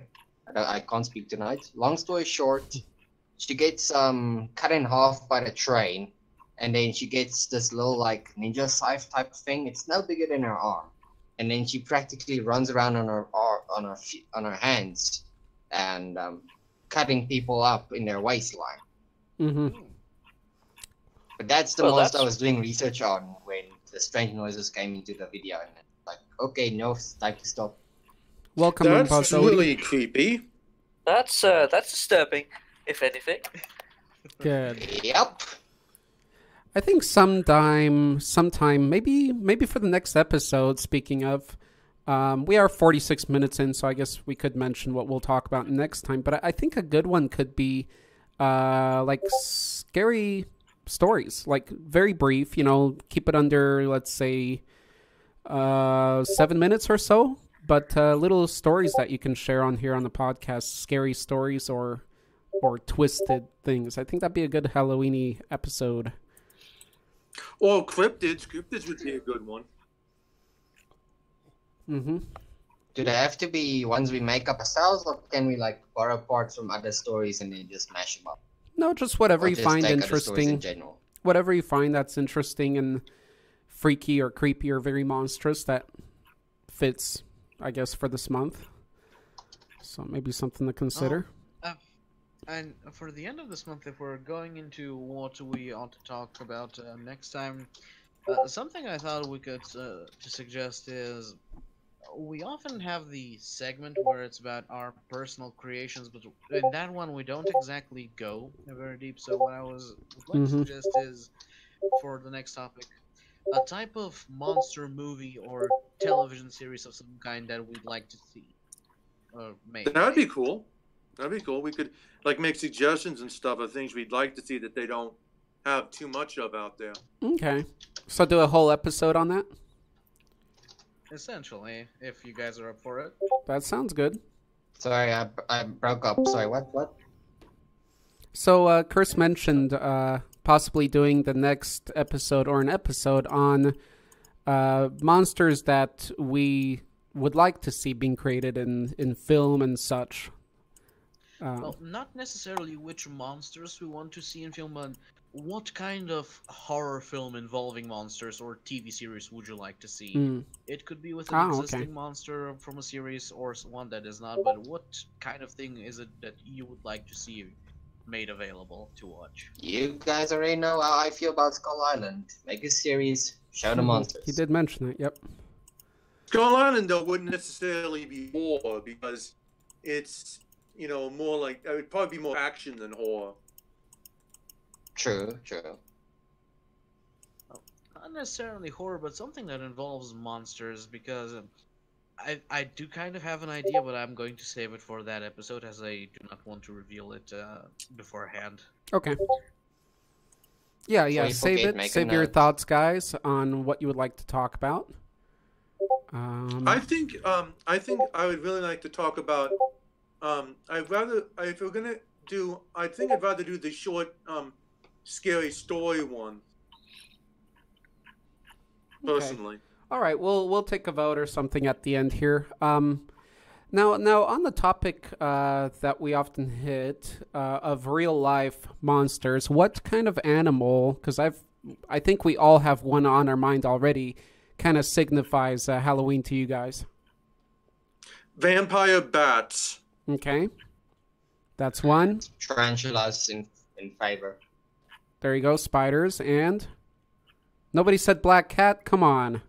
I can't speak tonight. Long story short, she gets cut in half by the train, and then she gets this little like ninja scythe type of thing. It's no bigger than her arm, and then she practically runs around on her hands, and cutting people up in their waistline. But that's the most I was doing research on when the strange noises came into the video, and like, okay, no, it's time to stop. Welcome, That's really creepy. That's disturbing, if anything. Good. Yep. I think sometime, maybe for the next episode. Speaking of, we are 46 minutes in, so I guess we could mention what we'll talk about next time. But I think a good one could be like scary stories, like very brief. Keep it under, let's say, 7 minutes or so. But little stories that you can share on here on the podcast, scary stories or twisted things. I think that'd be a good Halloween-y episode. Or cryptids. Cryptids would be a good one. Mm-hmm. Do they have to be ones we make up ourselves, or can we like borrow parts from other stories and then just mash them up? No, just whatever you find interesting. In general. Whatever you find that's interesting and freaky or creepy or very monstrous that fits, I guess, for this month. So maybe something to consider. And for the end of this month, if we're going into what we ought to talk about next time, something I thought we could to suggest is we often have the segment where it's about our personal creations, but in that one we don't exactly go very deep. So what I would like to suggest is, for the next topic, a type of monster movie or television series of some kind that we'd like to see made. That'd be cool. We could like make suggestions and stuff of things we'd like to see that they don't have too much of out there. Okay. So do a whole episode on that? Essentially, if you guys are up for it. That sounds good. Sorry, I broke up. Sorry, what? So Chris mentioned possibly doing the next episode or an episode on monsters that we would like to see being created in film and such. Well, not necessarily which monsters we want to see in film, but what kind of horror film involving monsters or TV series would you like to see? It could be with an existing monster from a series or one that is not, but what kind of thing is it that you would like to see made available to watch? You guys already know how I feel about Skull Island. Make a series, show the monsters. He did mention it, yep. Skull Island, though, wouldn't necessarily be horror because it's, more like, it would probably be more action than horror. True. Not necessarily horror, but something that involves monsters, because I do kind of have an idea, but I'm going to save it for that episode, as I do not want to reveal it beforehand. Okay. Yeah, save it. Save your thoughts, guys, on what you would like to talk about. I think I would really like to talk about. I'd rather do the short, scary story one. Personally. Okay. All right, we'll take a vote or something at the end here. Now on the topic that we often hit of real life monsters, what kind of animal? Because I think we all have one on our mind already. Kind of signifies Halloween to you guys. Vampire bats. Okay, that's one. Tarantulas in favor. There you go, spiders, and nobody said black cat. Come on.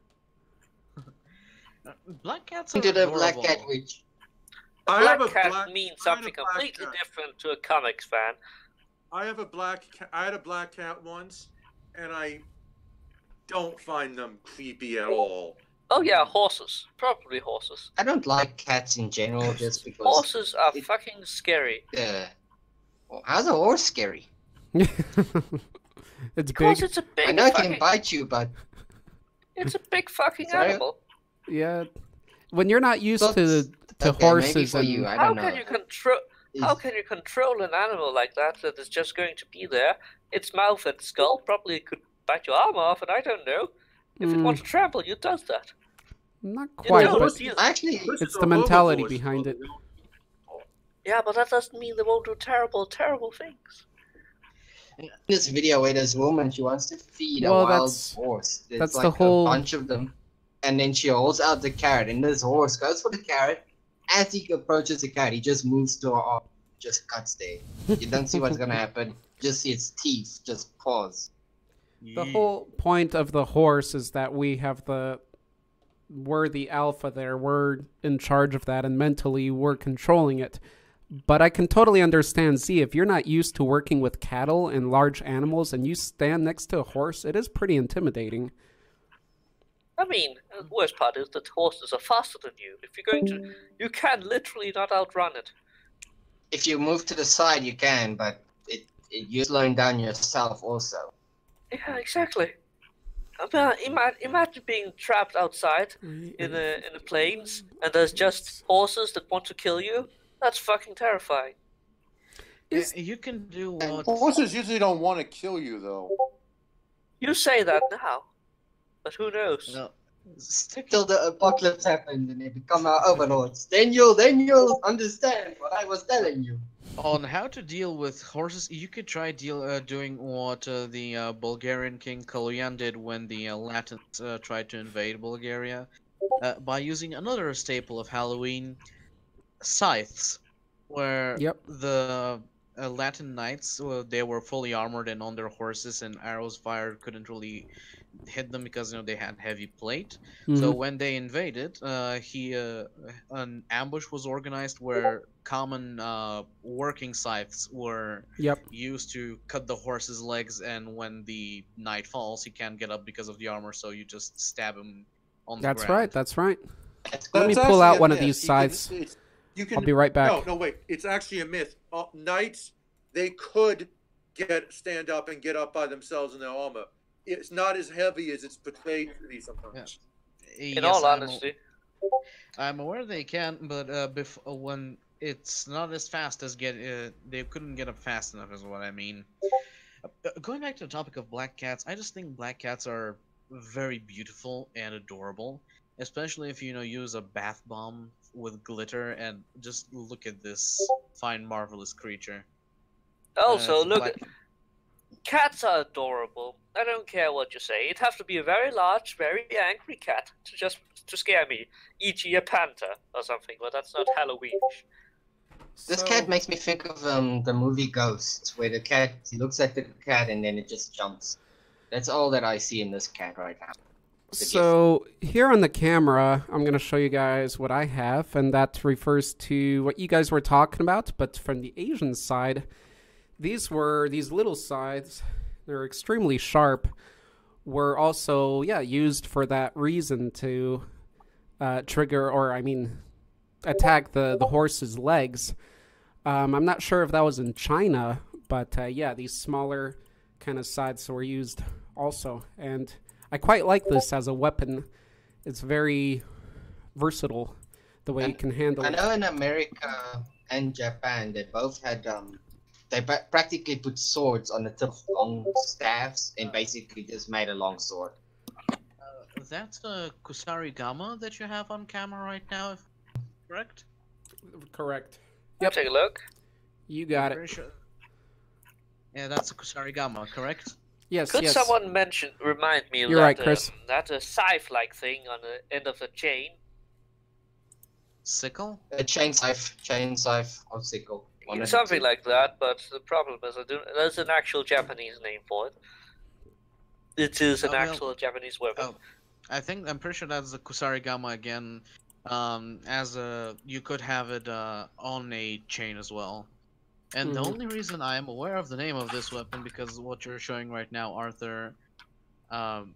Black cats are Into the adorable. Black Cat Witch. Black cat means I had a something black completely cat. different to a comics fan. I had a black cat once, and I don't find them creepy at all. Oh yeah, horses. Probably horses. I don't like cats in general just because. Horses are it- fucking scary. How's a horse scary? It's Because big. it's a big I know it fucking... can bite you, but It's a big fucking Sorry? animal. Yeah. When you're not used But- to okay, maybe horses for and you, I How don't know. can you control? How can you control an animal like that that is just going to be there? Its mouth and skull probably could bite your arm off, and I don't know. If it wants to trample you, it does that. not You quite, know, but Actually, it's the mentality behind it. Yeah, but that doesn't mean they won't do terrible, terrible things. in this video where this woman, she wants to feed a Well, wild that's- horse. There's that's like the whole- a bunch of them. And then she holds out the carrot, and this horse goes for the carrot. As he approaches the carrot, he just moves to her arm, just cuts there. You don't see what's gonna happen. Just see its teeth, just pause. The whole point of the horse is that we're the alpha there. We're in charge of that, and mentally we're controlling it. But I can totally understand, Z, if you're not used to working with cattle and large animals and you stand next to a horse, it is pretty intimidating. I mean, the worst part is that horses are faster than you. If you're going to, you can literally not outrun it. If you move to the side, you can, but you're slowing down yourself also. Yeah, exactly. Imagine being trapped outside in the plains, and there's just horses that want to kill you. That's fucking terrifying. You can do what... Horses usually don't want to kill you, though. You say that now, but who knows? No. Till the apocalypse happens and they become our overlords. Then you'll understand what I was telling you. On how to deal with horses, you could try doing what the Bulgarian king Kaloyan did when the Latins tried to invade Bulgaria, by using another staple of Halloween, scythes, where the Latin knights, they were fully armored and on their horses, and arrows fired couldn't really hit them because they had heavy plate. So when they invaded, an ambush was organized where common working scythes were used to cut the horse's legs, and when the knight falls, he can't get up because of the armor, so you just stab him on the ground. That's right. That's Let me pull out one of myth. these scythes. You can, I'll be right back. No, wait. It's actually a myth. Knights, they could stand up and get up by themselves in their armor. It's not as heavy as it's portrayed to be sometimes. In all honesty, I'm aware they can, but when it's not as fast as they couldn't get up fast enough, is what I mean. Going back to the topic of black cats, I just think black cats are very beautiful and adorable, especially if you use a bath bomb with glitter, and just look at this fine, marvelous creature. Also, it's look, black- cats are adorable. I don't care what you say. It'd have to be a very large, very angry cat to scare me, e.g. a panther or something, but that's not Halloween. This cat makes me think of the movie Ghost, where the cat looks at the cat and then it just jumps. That's all that I see in this cat right now. So here on the camera, I'm going to show you guys what I have, and that refers to what you guys were talking about, but from the Asian side, these little scythes, they're extremely sharp, were also, used for that reason to trigger, or attack the horse's legs. I'm not sure if that was in China, but these smaller kind of scythes were used also, and I quite like this as a weapon. It's very versatile, the way you can handle I it. know in America and Japan, they both had they practically put swords on the tip of long staffs and basically just made a long sword. That's a Kusarigama that you have on camera right now, correct? Correct. Yep. Take a look. You got Pretty it. sure. Yeah, that's a Kusarigama, correct? Yes, Could yes. someone remind me of You're that, right, Chris. that scythe-like thing on the end of the chain? Sickle? A chain scythe, or sickle. One of the Something two. like that, but the problem is there's an actual Japanese name for it. It is an Oh, well, actual Japanese weapon. I'm pretty sure that's the Kusarigama again. You could have it on a chain as well. And the Mhm. only reason I am aware of the name of this weapon because what you're showing right now, Arthur. Um,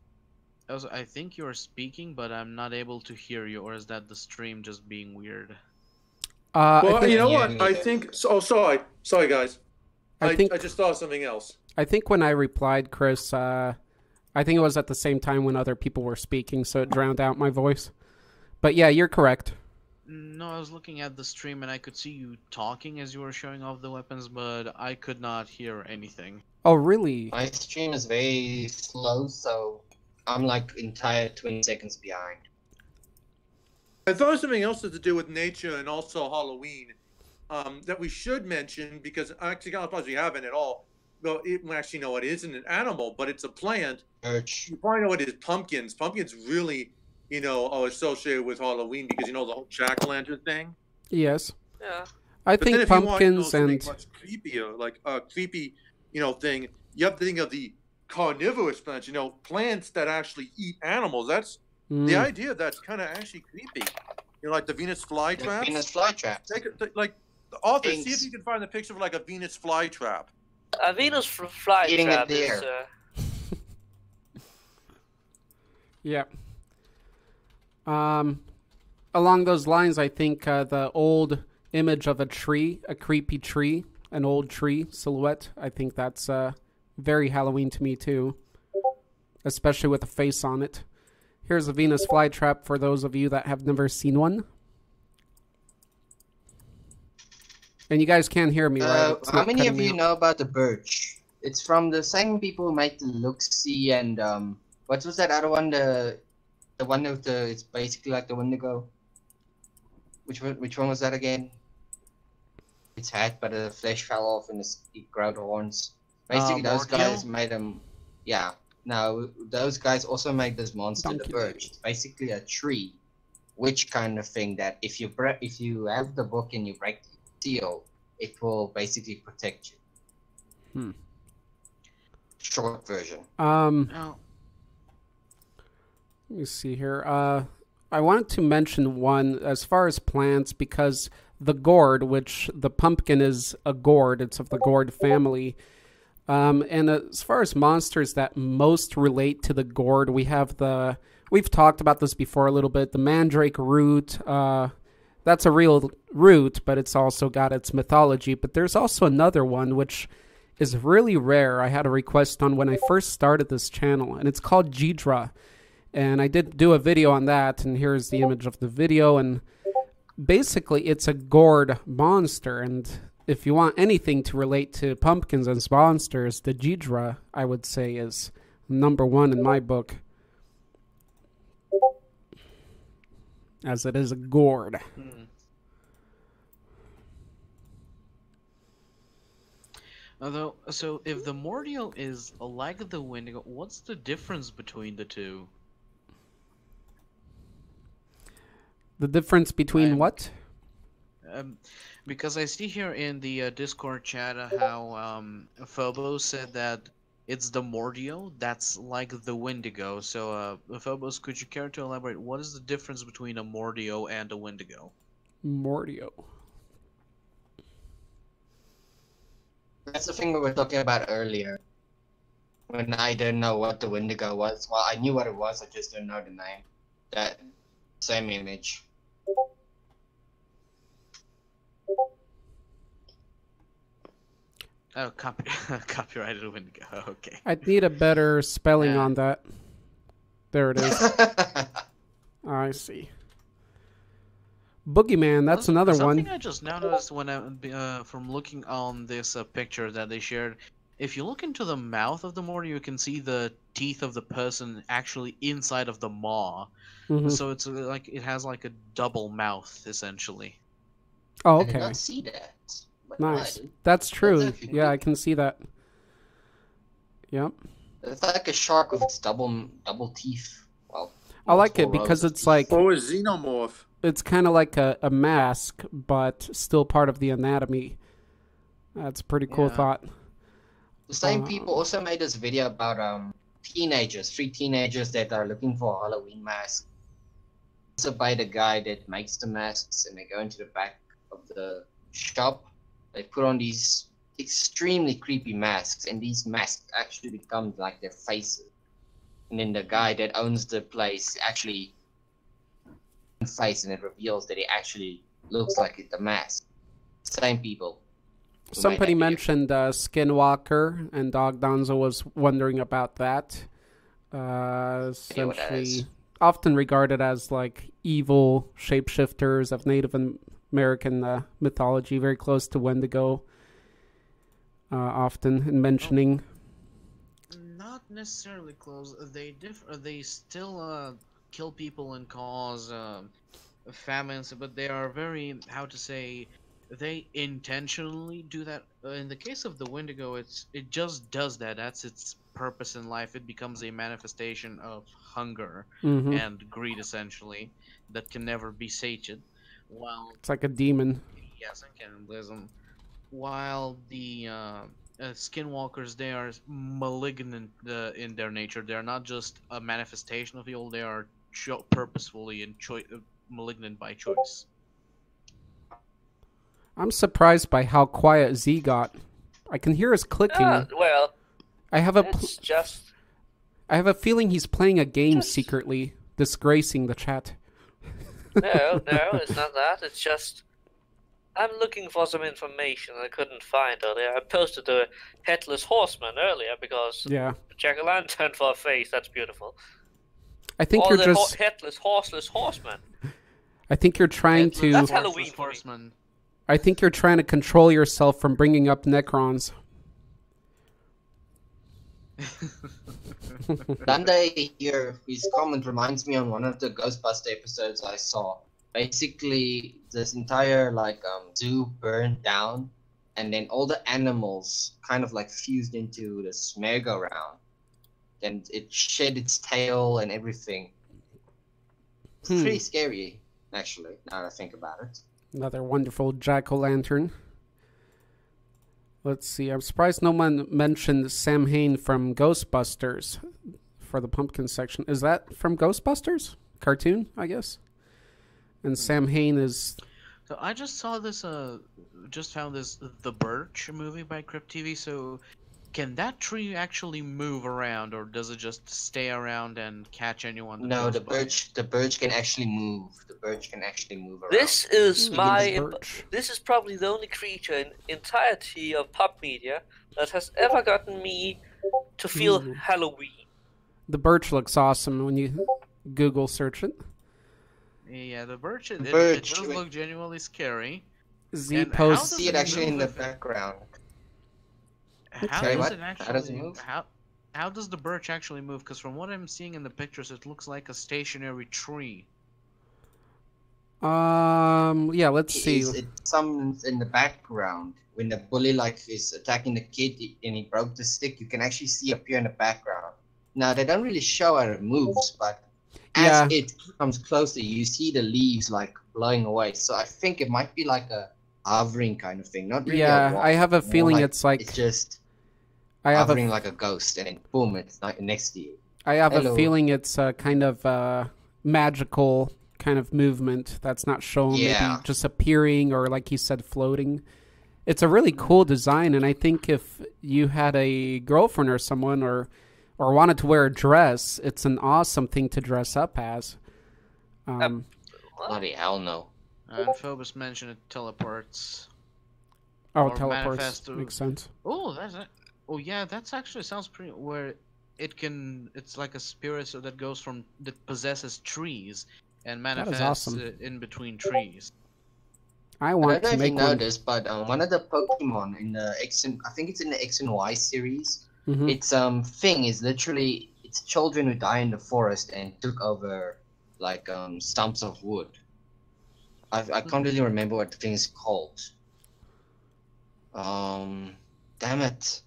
I think you're speaking, but I'm not able to hear you, or is that the stream just being weird? I Well, think you know Yeah, what? me I either. think. Oh, sorry, guys. I think I just thought of something else. I think when I replied, Chris, I think it was at the same time when other people were speaking, so it drowned out my voice. But yeah, you're correct. No, I was looking at the stream and I could see you talking as you were showing off the weapons, but I could not hear anything. Oh, really? My stream is very slow, so I'm like entire 20 seconds behind. I thought of something else to do with nature and also Halloween that we should mention because actually, I probably haven't at all. Well, actually, no, it isn't an animal, but it's a plant. Birch. You probably know what it is. Pumpkins. Pumpkins really, are associated with Halloween because the whole jack-o'-lantern thing. Yes. Yeah. I But then think if you want, pumpkins something and much creepier, like a creepy, thing, you have to think of the carnivorous plants. Plants that actually eat animals. That's the idea. That's kind of actually creepy. Like the Venus flytrap. Venus flytrap. Like the author, see if Thanks. you can find a picture of like a Venus flytrap. A Venus flytrap Eating a is. deer. yeah. Along those lines, I think the old image of a tree, a creepy tree, an old tree silhouette, I think that's very Halloween to me too, especially with a face on it. Here's a Venus flytrap for those of you that have never seen one. And you guys can't hear me, right? It's How not many cutting of me you out. know about the birch? It's from the same people who make the Luxie and what was that other one? The one with it's basically like the Wendigo. Which one was that again? Its hat, but the flesh fell off and it growed horns. Basically, those Morgul? guys made them. Yeah. No, those guys also made this monster, Donkey the birch. It's basically a tree, witch kind of thing that if you have the book and you break the seal, it will basically protect you. Short version. Oh, Let me see here. I wanted to mention one as far as plants because the gourd, which the pumpkin is a gourd, it's of the gourd family. And as far as monsters that most relate to the gourd, we've talked about this before a little bit, the mandrake root. That's a real root, but it's also got its mythology. But there's also another one which is really rare. I had a request on when I first started this channel, and it's called Ghidra. And I did do a video on that, and here's the image of the video. And basically, it's a gourd monster. And if you want anything to relate to pumpkins as monsters, the Ghidra, I would say, is number one in my book. As it is a gourd. Although, so if the Mordial is like the Wendigo, what's the difference between the two? The difference between what? Because I see here in the Discord chat how Phobos said that it's the Mordio that's like the Wendigo. So, Phobos, could you care to elaborate? What is the difference between a Mordio and a Wendigo? Mordio. That's the thing we were talking about earlier. When I didn't know what the Wendigo was. Well, I knew what it was, I just didn't know the name. That same image. Oh, copyrighted Wendigo. Okay. I'd need a better spelling on that. There it is. I see. Boogeyman, that's another Something one. I just noticed when from looking on this picture that they shared. If you look into the mouth of the Morty, you can see the teeth of the person actually inside of the maw. Mhm. So it's like it has like a double mouth essentially. Oh, I did okay. not see that. But Nice. I did. That's true. actually Yeah, good. I can see that. Yep. It's like a shark with its double teeth. Well, I like it multiple because rows of it's teeth. like Or a xenomorph. it's kind of like a mask, but still part of the anatomy. That's a pretty cool Yeah. thought. The same people also made this video about three teenagers that are looking for a Halloween mask. Also by the guy that makes the masks, and they go into the back of the shop. They put on these extremely creepy masks, and these masks actually become like their faces. And then the guy that owns the place actually face, and it reveals that he actually looks like the mask. Same people. Somebody mentioned Skinwalker, and Dog Donzo was wondering about that. Essentially, often regarded as like evil shapeshifters of Native American mythology, very close to Wendigo. Often in mentioning. Not necessarily close. They still kill people and cause famines, but they are very, how to say, they intentionally do that. In the case of the Wendigo, it just does that. That's its purpose in life. It becomes a manifestation of hunger and greed, essentially, that can never be sated. While it's like a demon. yes, and cannibalism. While the skinwalkers, they are malignant in their nature. They are not just a manifestation of evil. They are purposefully and malignant by choice. I'm surprised by how quiet Z got. I can hear his clicking. Well, I have I have a feeling he's playing a game secretly, disgracing the chat. No, it's not that. It's just I'm looking for some information I couldn't find earlier. I posted the headless horseman earlier because jack-o'-lantern for a face. That's beautiful. I think or you're the just headless horseman. I think you're trying to. That's Halloween horseman. I think you're trying to control yourself from bringing up Necrons. Dante here, his comment reminds me on one of the Ghostbuster episodes I saw. Basically, this entire zoo burned down, and then all the animals kind of like fused into this merry-go-round, and it shed its tail and everything. It's pretty scary, actually. Now that I think about it. Another wonderful jack-o'-lantern. Let's see. I'm surprised no one mentioned Sam Hain from Ghostbusters for the pumpkin section. Is that from Ghostbusters? Cartoon, I guess. And Sam Hain is. So I just saw this. Just found this The Birch movie by Crypt TV. So, can that tree actually move around, or does it just stay around and catch anyone? No, the birch can actually move. The birch can actually move around. This is This is probably the only creature in entirety of pop media that has ever gotten me to feel Halloween. The birch looks awesome when you Google search it. Yeah, the birch. It does look genuinely scary. Z posts. See it actually in the background. How does it move? How does the birch actually move? Because from what I'm seeing in the pictures, it looks like a stationary tree. Yeah, let's see. Some in the background when the bully is attacking the kid and he broke the stick. You can actually see appear in the background. Now they don't really show how it moves, but as it comes closer, you see the leaves blowing away. So I think it might be like a hovering kind of thing. Not really. Yeah, I have a feeling it's like it's just hovering like a ghost, and then boom, it's next to you. I have a feeling it's a kind of magical kind of movement that's not shown, maybe just appearing or, like you said, floating. It's a really cool design, and I think if you had a girlfriend or someone or wanted to wear a dress, it's an awesome thing to dress up as. Bloody hell no. And Phobos mentioned it teleports. Oh, teleports. Makes sense. Oh, that's actually sounds pretty. Where it's like a spirit that that possesses trees and manifests in between trees. I don't know if you know this, but one of the Pokemon in the I think it's in the X and Y series. Its thing is literally it's children who die in the forest and took over stumps of wood. I can't really remember what the thing is called. Damn it.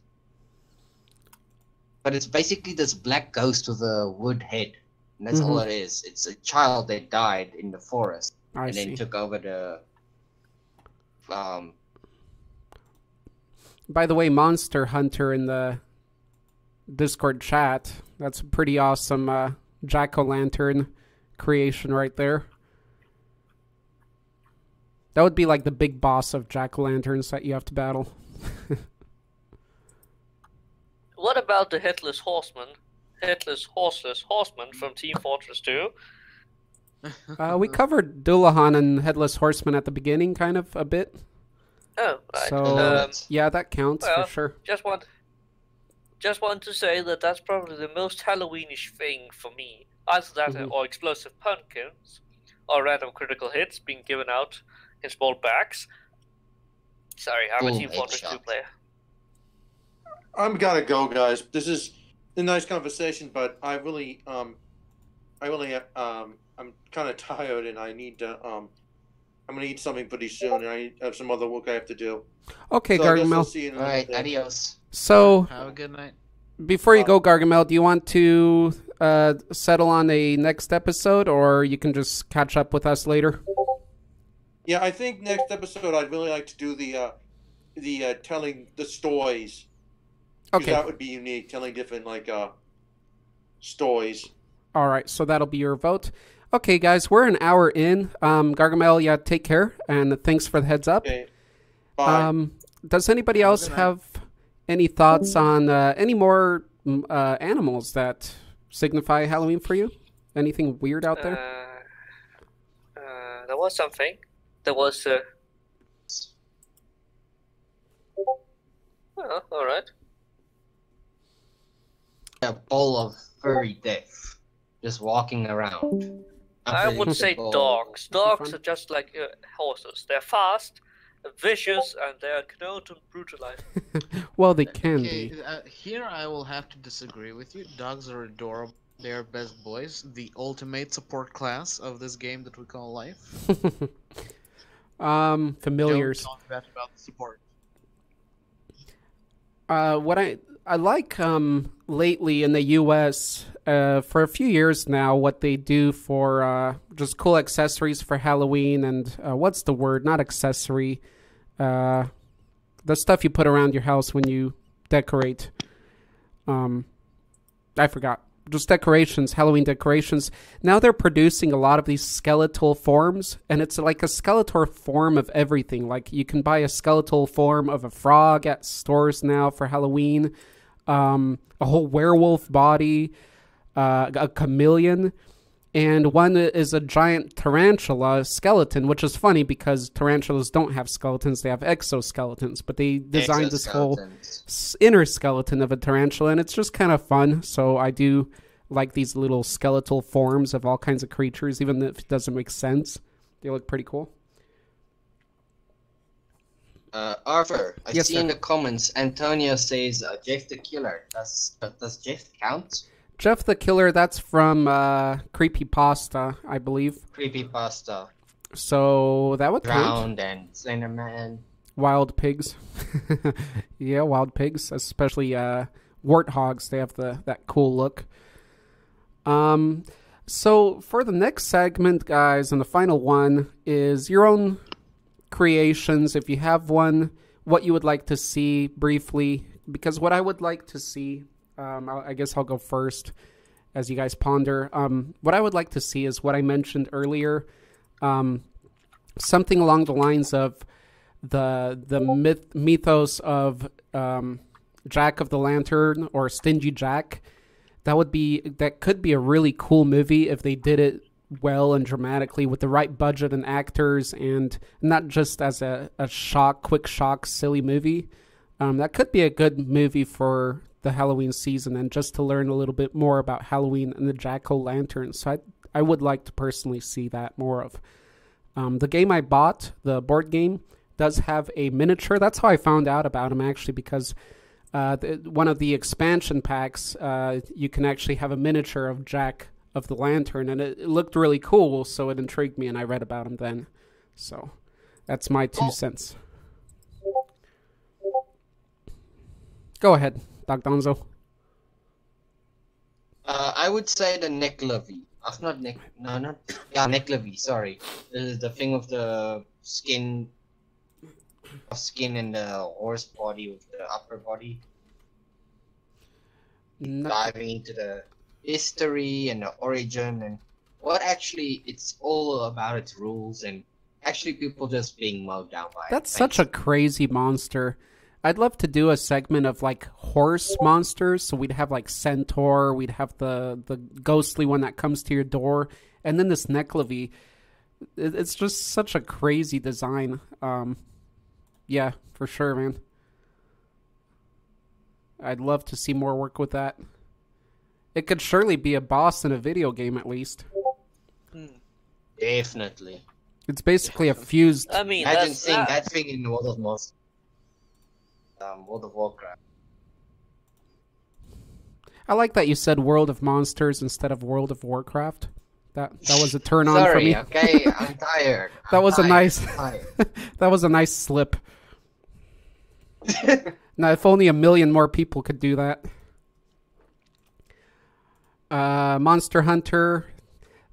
But it's basically this black ghost with a wood head. And that's all it is. It's a child that died in the forest. Then took over the... By the way, Monster Hunter in the Discord chat. That's a pretty awesome jack-o'-lantern creation right there. That would be like the big boss of jack-o'-lanterns that you have to battle. What about the headless horseman? Headless horseless horseman from Team Fortress 2? We covered Dullahan and Headless Horseman at the beginning, kind of, a bit. Oh, right. So, yeah, that counts well, for sure. Just want to say that that's probably the most Halloweenish thing for me. Either that or explosive pumpkins, or random critical hits being given out in small bags. Sorry, I'm a Team Fortress 2 player. I'm gotta go, guys. This is a nice conversation, but I'm kind of tired, and I need to. I'm gonna eat something pretty soon, and I have some other work I have to do. Okay, so Gargamel. All right, adios. So, have a good night. Before you go, Gargamel, do you want to settle on a next episode, or you can just catch up with us later? Yeah, I think next episode I'd really like to do the telling the stories. Okay, that would be unique, telling different stories. All right, so that'll be your vote. Okay, guys, we're an hour in. Gargamel, yeah, take care, and thanks for the heads up. Okay. Bye. Does anybody else have any thoughts on any more animals that signify Halloween for you? Anything weird out there? There was something. There was. Oh, all right. A bowl of furry death, just walking around. I would say dogs. Dogs are just like horses. They're fast, vicious, and they are known to brutalize. Well, they can be. Here I will have to disagree with you. Dogs are adorable. They are best boys. The ultimate support class of this game that we call life. Familiars. Don't talk bad about the support. What I like lately in the U.S. For a few years now, what they do for just cool accessories for Halloween and what's the word? Not accessory. The stuff you put around your house when you decorate. I forgot. Just decorations, Halloween decorations. Now they're producing a lot of these skeletal forms, and it's like a skeletal form of everything. Like you can buy a skeletal form of a frog at stores now for Halloween. A whole werewolf body, a chameleon, and one is a giant tarantula skeleton, which is funny because tarantulas don't have skeletons, they have exoskeletons, but they designed this whole inner skeleton of a tarantula, and it's just kind of fun. So I do like these little skeletal forms of all kinds of creatures, even if it doesn't make sense. They look pretty cool. Arthur, I Yes, see sir. in the comments, Antonio says Jeff the Killer. Does Jeff count? Jeff the Killer, that's from Creepypasta, I believe. Creepypasta. So that would count. Drowned and Slenderman. Wild pigs. Yeah, wild pigs, especially warthogs. They have that cool look. So for the next segment, guys, and the final one is your own creations, if you have one, what you would like to see briefly. Because what I would like to see, I guess I'll go first as you guys ponder. What I would like to see is what I mentioned earlier. Something along the lines of the mythos of Jack of the Lantern or Stingy Jack. That could be a really cool movie if they did it well and dramatically with the right budget and actors, and not just as a quick shock, silly movie. That could be a good movie for the Halloween season and just to learn a little bit more about Halloween and the Jack-o'-lantern. So I would like to personally see that more of. The game I bought, the board game, does have a miniature. That's how I found out about him, actually, because one of the expansion packs, you can actually have a miniature of Jack of the Lantern, and it looked really cool, so it intrigued me, and I read about him then. So that's my 2 cents. Go ahead, Doc Donzo. I would say the Necklavi. Necklavi, sorry. This is the thing with the skin and the horse body with the upper body. diving into the history and the origin and what actually it's all about, its rules, and actually people just being mowed down by That's it. such a crazy monster. I'd love to do a segment of like horse monsters. So we'd have like Centaur, we'd have the ghostly one that comes to your door, and then this Neclavy. It's just such a crazy design. Yeah, for sure, man. I'd love to see more work with that. It could surely be a boss in a video game, at least. Definitely. It's basically a fused... I mean, Imagine seeing that thing in World of Warcraft. I like that you said World of Monsters instead of World of Warcraft. That was a turn on for me. Sorry, okay, I'm tired. That was a nice... Tired. That was a nice slip. Now, if only 1 million more people could do that. Monster Hunter.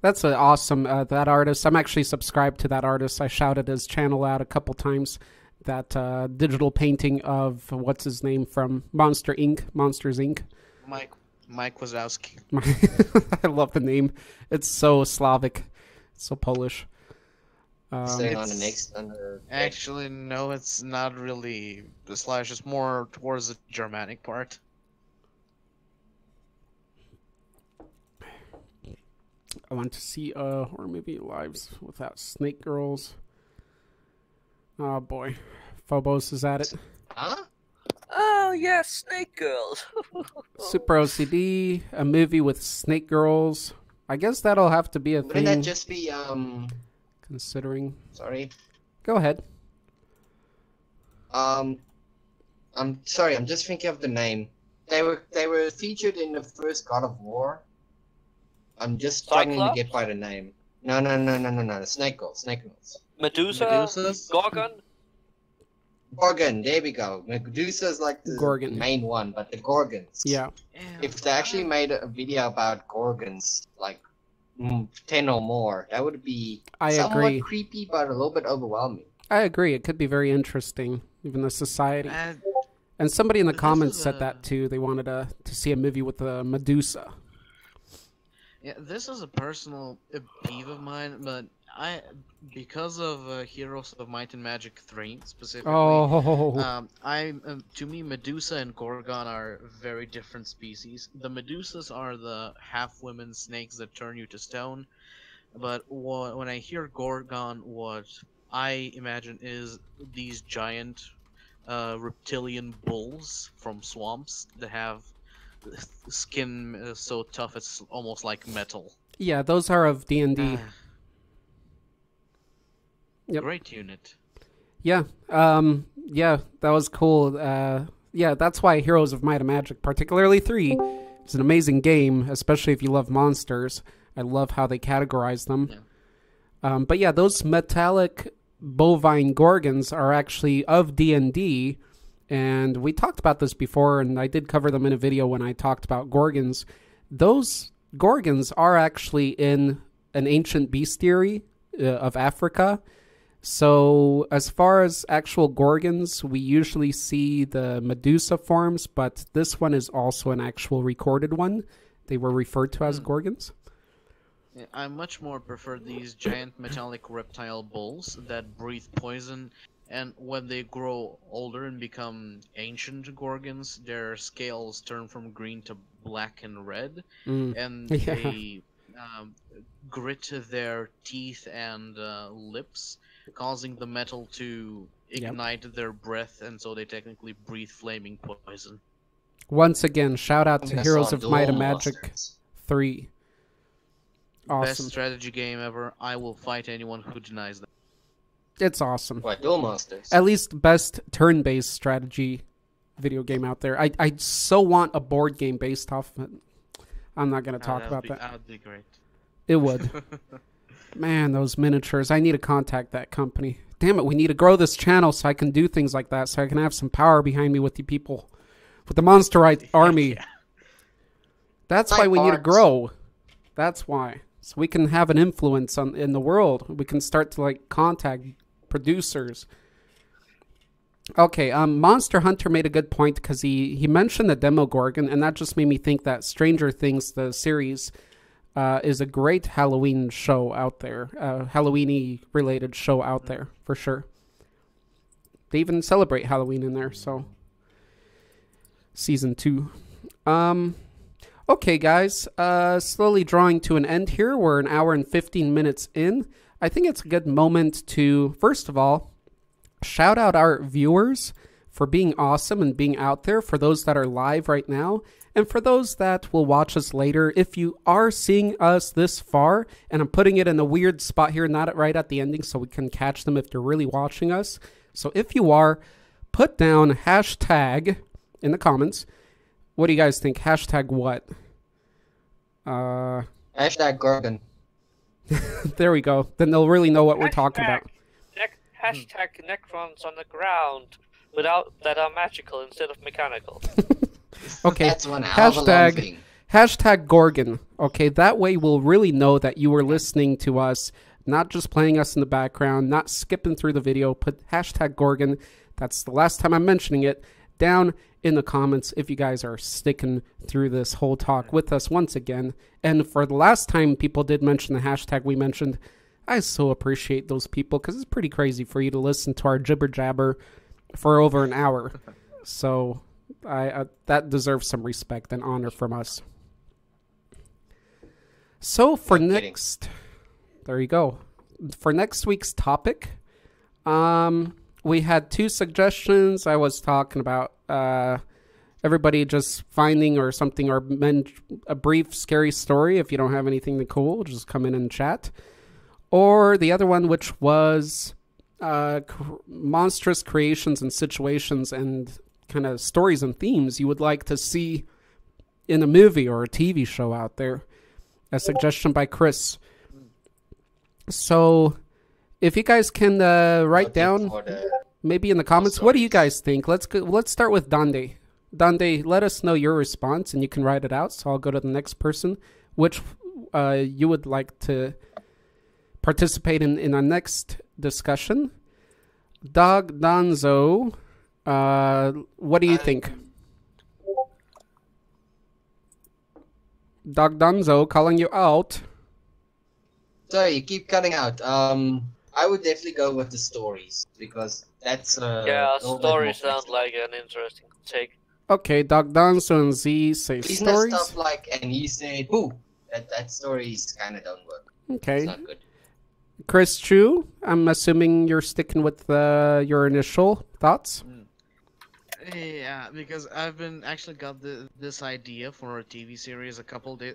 That's an awesome, that artist. I'm actually subscribed to that artist. I shouted his channel out a couple times. That digital painting of, what's his name, from Monsters, Inc. Mike Wazowski. I love the name. It's so Slavic. It's so Polish. Staying on the next. Actually, no, it's not really the slash. It's more towards the Germanic part. I want to see horror movie lives without snake girls. Oh boy, Phobos is at it. Huh? Oh yeah, Snake Girls. Super OCD, a movie with snake girls. I guess that'll have to be a thing. Wouldn't that just be Considering. Sorry. Go ahead. I'm sorry. I'm just thinking of the name. They were featured in the first God of War. I'm just struggling to get by the name. No. The Snake Girls. Medusa? Gorgon? Gorgon, there we go. Medusa's like the Gorgon. main one, but the Gorgons. Yeah. If they actually made a video about Gorgons, like 10 or more, that would be somewhat agree. creepy, but a little bit overwhelming. I agree. It could be very interesting, even the society. And somebody in the comments said that too. They wanted to see a movie with a Medusa. Yeah, this is a personal peeve of mine, but because of Heroes of Might and Magic 3 specifically, to me, Medusa and Gorgon are very different species. The Medusas are the half-women snakes that turn you to stone, but when I hear Gorgon, what I imagine is these giant reptilian bulls from swamps that have skin so tough it's almost like metal. Yeah, those are of D&D. Yep. Great unit. Yeah, yeah, that was cool. Yeah, that's why Heroes of Might and Magic, particularly 3, is an amazing game, especially if you love monsters. I love how they categorize them. Yeah. But yeah, those metallic bovine gorgons are actually of D&D, and we talked about this before, and I did cover them in a video when I talked about gorgons. Those gorgons are actually in an ancient bestiary of Africa. So as far as actual gorgons, we usually see the Medusa forms, but this one is also an actual recorded one. They were referred to as gorgons. Yeah, I much more prefer these giant metallic reptile bulls that breathe poison, and when they grow older and become ancient gorgons, their scales turn from green to black and red, and they grit their teeth and lips, causing the metal to ignite their breath, and so they technically breathe flaming poison. Once again, shout out to Heroes of Might and Magic 3. Awesome. Best strategy game ever. I will fight anyone who denies that. It's awesome. What, Duel Monsters? At least best turn-based strategy video game out there. I so want a board game based off of it. I'm not going to talk about that. That would be great. It would. Man, those miniatures. I need to contact that company. Damn it, we need to grow this channel so I can do things like that, so I can have some power behind me with you people. With the Monsterite army. Yeah. That's why we need to grow. That's why. So we can have an influence in the world. We can start to contact producers. Okay, Monster Hunter made a good point because he mentioned the Demogorgon, and that just made me think that Stranger Things, the series, is a great Halloween show out there, Halloween-y related show out there, for sure. They even celebrate Halloween in there, so. Season 2. Okay, guys, slowly drawing to an end here. We're an hour and 15 minutes in. I think it's a good moment to, first of all, shout out our viewers for being awesome and being out there, for those that are live right now, and for those that will watch us later. If you are seeing us this far, and I'm putting it in a weird spot here, not right at the ending, so we can catch them if they're really watching us. So if you are, put down hashtag in the comments. What do you guys think? Hashtag what? Hashtag Gorgon. There we go. Then they'll really know what we're talking about. Hashtag Necrons on the ground without that are magical instead of mechanical. Okay. That's one hell of a long thing. Hashtag Gorgon. Okay, that way we'll really know that you were listening to us, not just playing us in the background, not skipping through the video. Put hashtag Gorgon. That's the last time I'm mentioning it. Down in the comments if you guys are sticking through this whole talk with us once again. And for the last time people did mention the hashtag we mentioned, I so appreciate those people because it's pretty crazy for you to listen to our jibber jabber for over an hour. So that deserves some respect and honor from us. So for there you go. For next week's topic, we had 2 suggestions. I was talking about everybody just finding or something, or a brief scary story. If you don't have anything cool, just come in and chat. Or the other one, which was monstrous creations and situations and kind of stories and themes you would like to see in a movie or a TV show out there. A suggestion by Chris. So if you guys can write down, maybe in the comments, what do you guys think? Let's start with Dande. Dande, let us know your response, and you can write it out. So I'll go to the next person, which you would like to participate in our next discussion. Dog Donzo, what do you think? Dog Donzo, calling you out. Sorry, you keep cutting out. I would definitely go with the stories because that's stories sound like an interesting take. Okay, Dog Donzo and Z say He's stories. Stuff like, and he said, "Boo." That stories kind of don't work. Okay. It's not good. Chris Chu, I'm assuming you're sticking with your initial thoughts. Yeah, because I've been actually got this idea for a TV series a couple days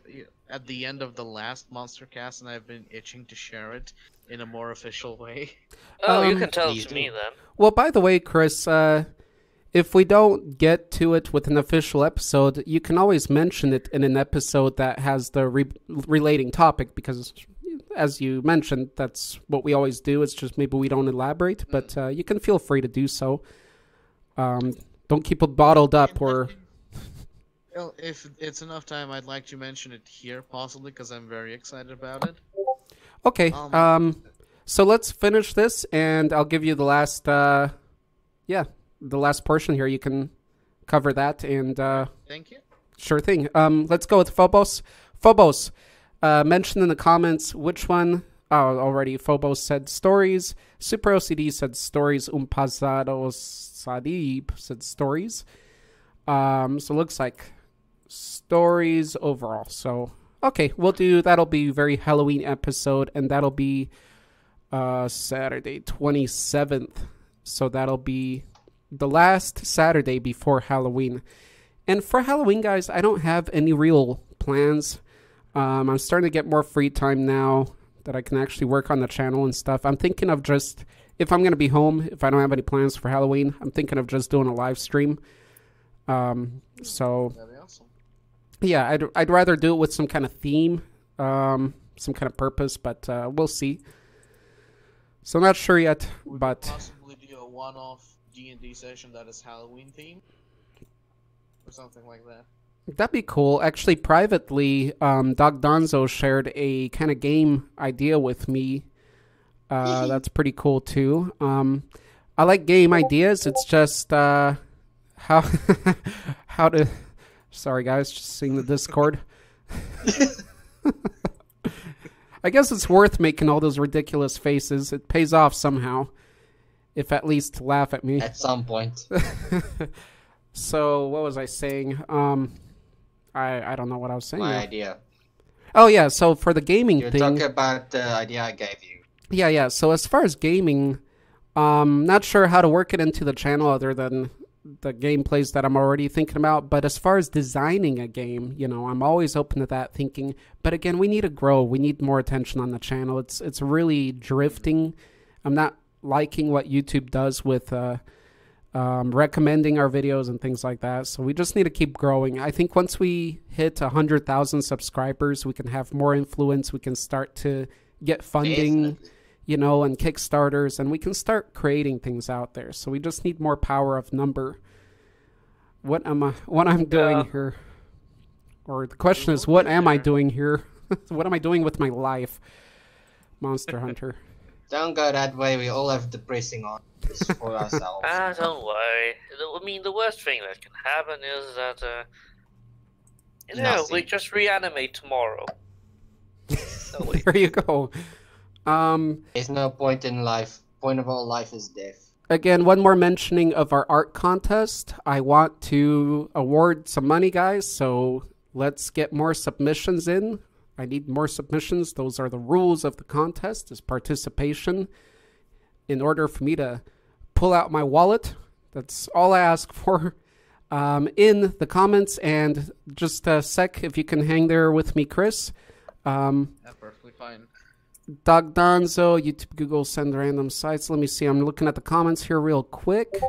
at the end of the last Monstercast, and I've been itching to share it in a more official way. Oh, you can tell it to me then. Well, by the way, Chris, if we don't get to it with an official episode, you can always mention it in an episode that has the relating topic, because as you mentioned, that's what we always do. It's just maybe we don't elaborate, but you can feel free to do so. Don't keep it bottled up or... Well, if it's enough time, I'd like to mention it here, possibly, because I'm very excited about it. Okay, so let's finish this, and I'll give you the last, the last portion here. You can cover that, and... Thank you. Sure thing. Let's go with Phobos. Phobos, mention in the comments which one... Oh, already, Phobos said stories. Super OCD said stories. Pasados Sadib said stories. So it looks like stories overall. So, okay, that'll be very Halloween episode, and that'll be Saturday, 27th. So that'll be the last Saturday before Halloween. And for Halloween, guys, I don't have any real plans. I'm starting to get more free time now that I can actually work on the channel and stuff. I'm thinking of just, if I'm going to be home, if I don't have any plans for Halloween, I'm thinking of just doing a live stream. So, That'd be awesome. Yeah, I'd rather do it with some kind of theme, some kind of purpose, but we'll see. So I'm not sure yet, but... possibly do a one-off D&D session that is Halloween themed? Or something like that. That'd be cool. Actually, privately, Doc Donzo shared a kind of game idea with me. That's pretty cool, too. I like game ideas. It's just how how to. Sorry, guys, just seeing the Discord. I guess it's worth making all those ridiculous faces. It pays off somehow, if at least to laugh at me. At some point. So what was I saying? I don't know what I was saying. My now. idea. Oh yeah, so for the gaming You're thing. talking about the idea I gave you. Yeah. So as far as gaming, not sure how to work it into the channel other than the gameplays that I'm already thinking about. But as far as designing a game, I'm always open to that thinking. But again, we need to grow. We need more attention on the channel. It's really drifting. I'm not liking what YouTube does with recommending our videos and things like that. So we just need to keep growing. I think once we hit 100,000 subscribers, we can have more influence. We can start to get funding, and Kickstarters, and we can start creating things out there. So we just need more power of number. What I'm doing here? Or the question is, what am I doing here? What am I doing with my life? Monster Hunter. Don't go that way. We all have depressing on for ourselves. Don't worry. I mean, the worst thing that can happen is that, we just reanimate tomorrow. No, wait. There you go. There's no point in life. Point of all life is death. Again, one more mentioning of our art contest. I want to award some money, guys, so let's get more submissions in. I need more submissions. Those are the rules of the contest, is participation. In order for me to pull out my wallet, that's all I ask for. In the comments, and just a sec, if you can hang there with me, Chris. Yeah, perfectly fine. Doug Donzo, YouTube, Google, send random sites. Let me see. I'm looking at the comments here real quick.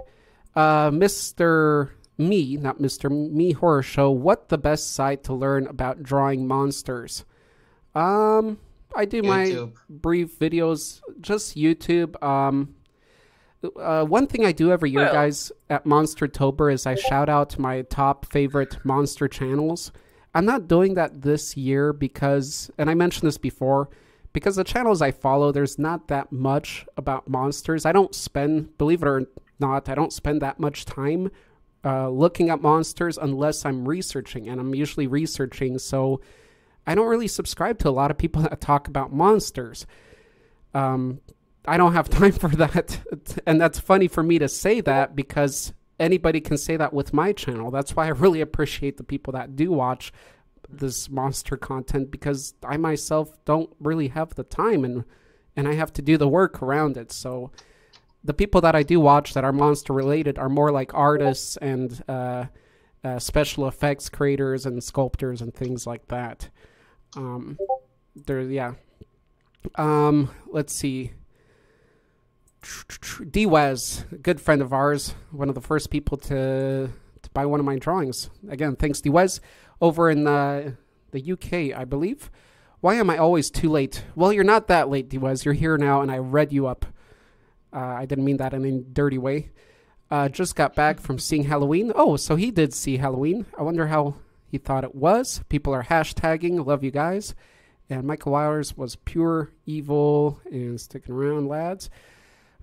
Mr. Me, not Mr. Me Horror Show. What the best site to learn about drawing monsters? I do my brief videos, just YouTube. One thing I do every year, guys, at Monstertober is I shout out to my top favorite monster channels. I'm not doing that this year because, and I mentioned this before, because the channels I follow, there's not that much about monsters. I don't spend, believe it or not, I don't spend that much time looking at monsters unless I'm researching, and I'm usually researching, so I don't really subscribe to a lot of people that talk about monsters. I don't have time for that, and that's funny for me to say that because anybody can say that with my channel. That's why I really appreciate the people that do watch this monster content, because I myself don't really have the time, and I have to do the work around it. So the people that I do watch that are monster related are more like artists and special effects creators and sculptors and things like that. Let's see. D-Waz, a good friend of ours, one of the first people to buy one of my drawings. Again, thanks, D-Waz, over in the UK, I believe. Why am I always too late? Well, you're not that late, D-Waz. You're here now, and I read you up. I didn't mean that in a dirty way. Just got back from seeing Halloween. Oh, so he did see Halloween. I wonder how he thought it was. People are hashtagging. Love you guys. And Michael Wilders was pure evil and sticking around, lads.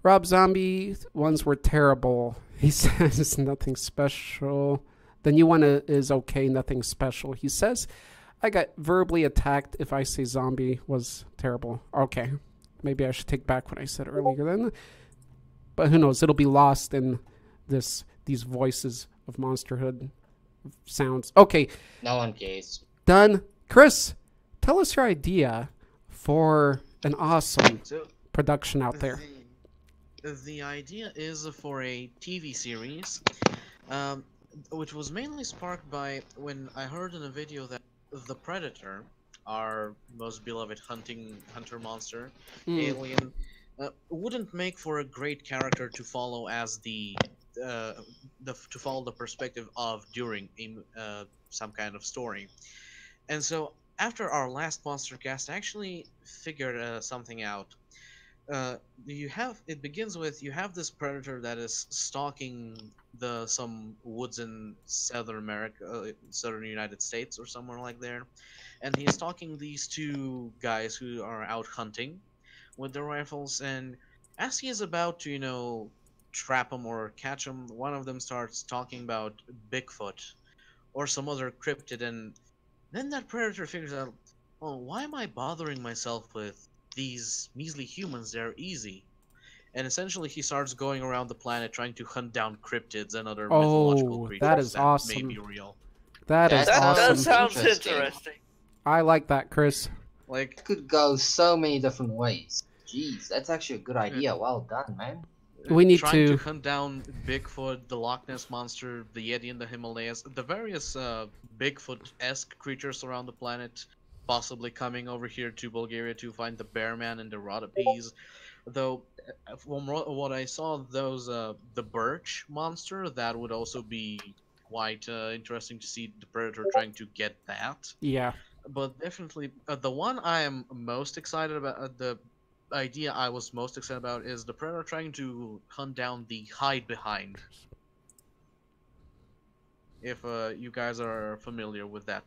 Rob Zombie, ones were terrible. He says nothing special. The new one is okay, nothing special. He says, I got verbally attacked if I say zombie was terrible. Okay, maybe I should take back what I said earlier then. But who knows, it'll be lost in these voices of Monsterhood sounds. Okay. No one cares. Done. Chris, tell us your idea for an awesome production out there. The idea is for a TV series, which was mainly sparked by when I heard in a video that the Predator, our most beloved hunter monster, alien, wouldn't make for a great character to follow as to follow the perspective of during some kind of story. And so after our last Monstercast, I actually figured something out. It begins with you have this predator that is stalking some woods in Southern America, Southern United States or somewhere like there, and he's stalking these two guys who are out hunting with their rifles, and as he is about to trap them or catch them, one of them starts talking about Bigfoot or some other cryptid, and then that predator figures out, well, why am I bothering myself with these measly humans? They're easy. And essentially, he starts going around the planet trying to hunt down cryptids and other mythological Oh, creatures that is may awesome. be real. That is That That awesome. sounds Interesting. interesting. I like that, Chris. Like, It could go so many different ways. Jeez, that's actually a good idea. Well done, man. We need trying to- to hunt down Bigfoot, the Loch Ness monster, the Yeti in the Himalayas, the various Bigfoot-esque creatures around the planet, possibly coming over here to Bulgaria to find the bear man and the Rotopes. Though, from what I saw, those the birch monster, that would also be quite interesting to see the predator trying to get that. Yeah. But definitely, the one I am most excited about, the idea I was most excited about, is the predator trying to hunt down the hide behind. If you guys are familiar with that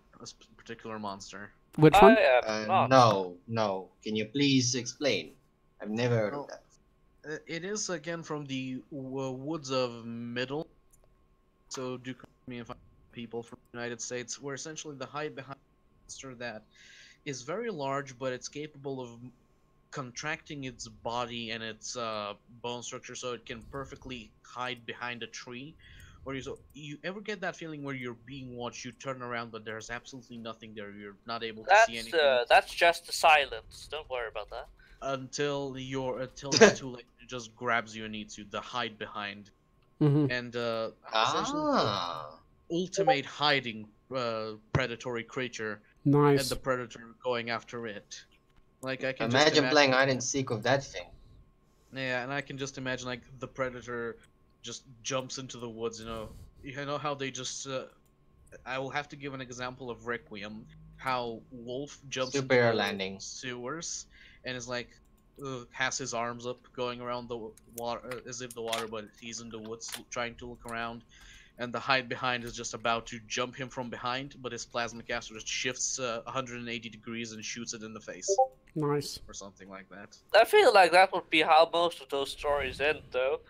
particular monster. Which one? I am not. No. Can you please explain? I've never heard of that. It is again from the woods of Middle. So do correct me if I'm people from the United States, where essentially the hide behind monster that is very large, but it's capable of contracting its body and its bone structure so it can perfectly hide behind a tree. Or you ever get that feeling where you're being watched, you turn around, but there's absolutely nothing there. You're not able to see anything. That's just the silence. Don't worry about that. Until it's too late, it just grabs you and eats you. The hide behind. Mm-hmm. And essentially ultimate hiding predatory creature, Nice. and the predator going after it. Like I can Imagine just playing hide and seek with that thing. Yeah, and I can just imagine like the predator just jumps into the woods. You know how they just. I will have to give an example of Requiem. How Wolf jumps Superior into the landing. sewers and is like has his arms up, going around the water as if the water, but he's in the woods trying to look around. And the hide behind is just about to jump him from behind, but his plasma caster just shifts 180 degrees and shoots it in the face. Nice. Or something like that. I feel like that would be how most of those stories end, though.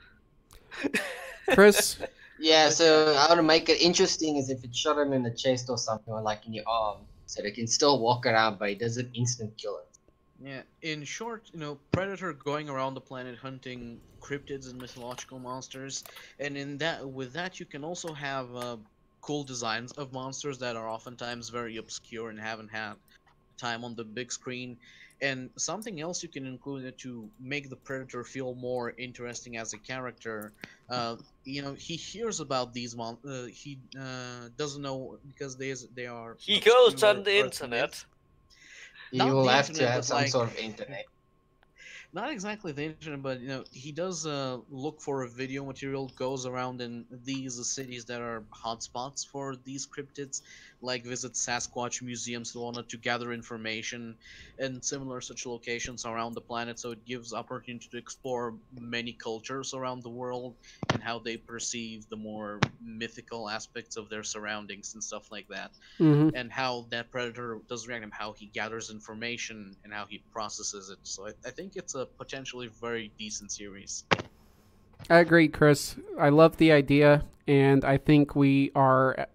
Chris? Yeah, so how to make it interesting is if it shot him in the chest or something, or like in your arm, so they can still walk around, but it doesn't instant kill it. Yeah, in short, Predator going around the planet hunting cryptids and mythological monsters, and with that you can also have cool designs of monsters that are oftentimes very obscure and haven't had time on the big screen. And something else you can include to make the Predator feel more interesting as a character. He hears about these he doesn't know because they are. He goes obscure on the Earth internet. myths. You Not will the have to internet, have but some like- sort of internet. Not exactly the internet, but he does look for a video material, goes around in these cities that are hotspots for these cryptids, like visit Sasquatch museums to gather information, and similar such locations around the planet. So it gives opportunity to explore many cultures around the world and how they perceive the more mythical aspects of their surroundings and stuff like that. Mm-hmm. And how that predator does react, and how he gathers information and how he processes it. So I think it's a potentially very decent series. I agree, Chris. I love the idea, and I think we are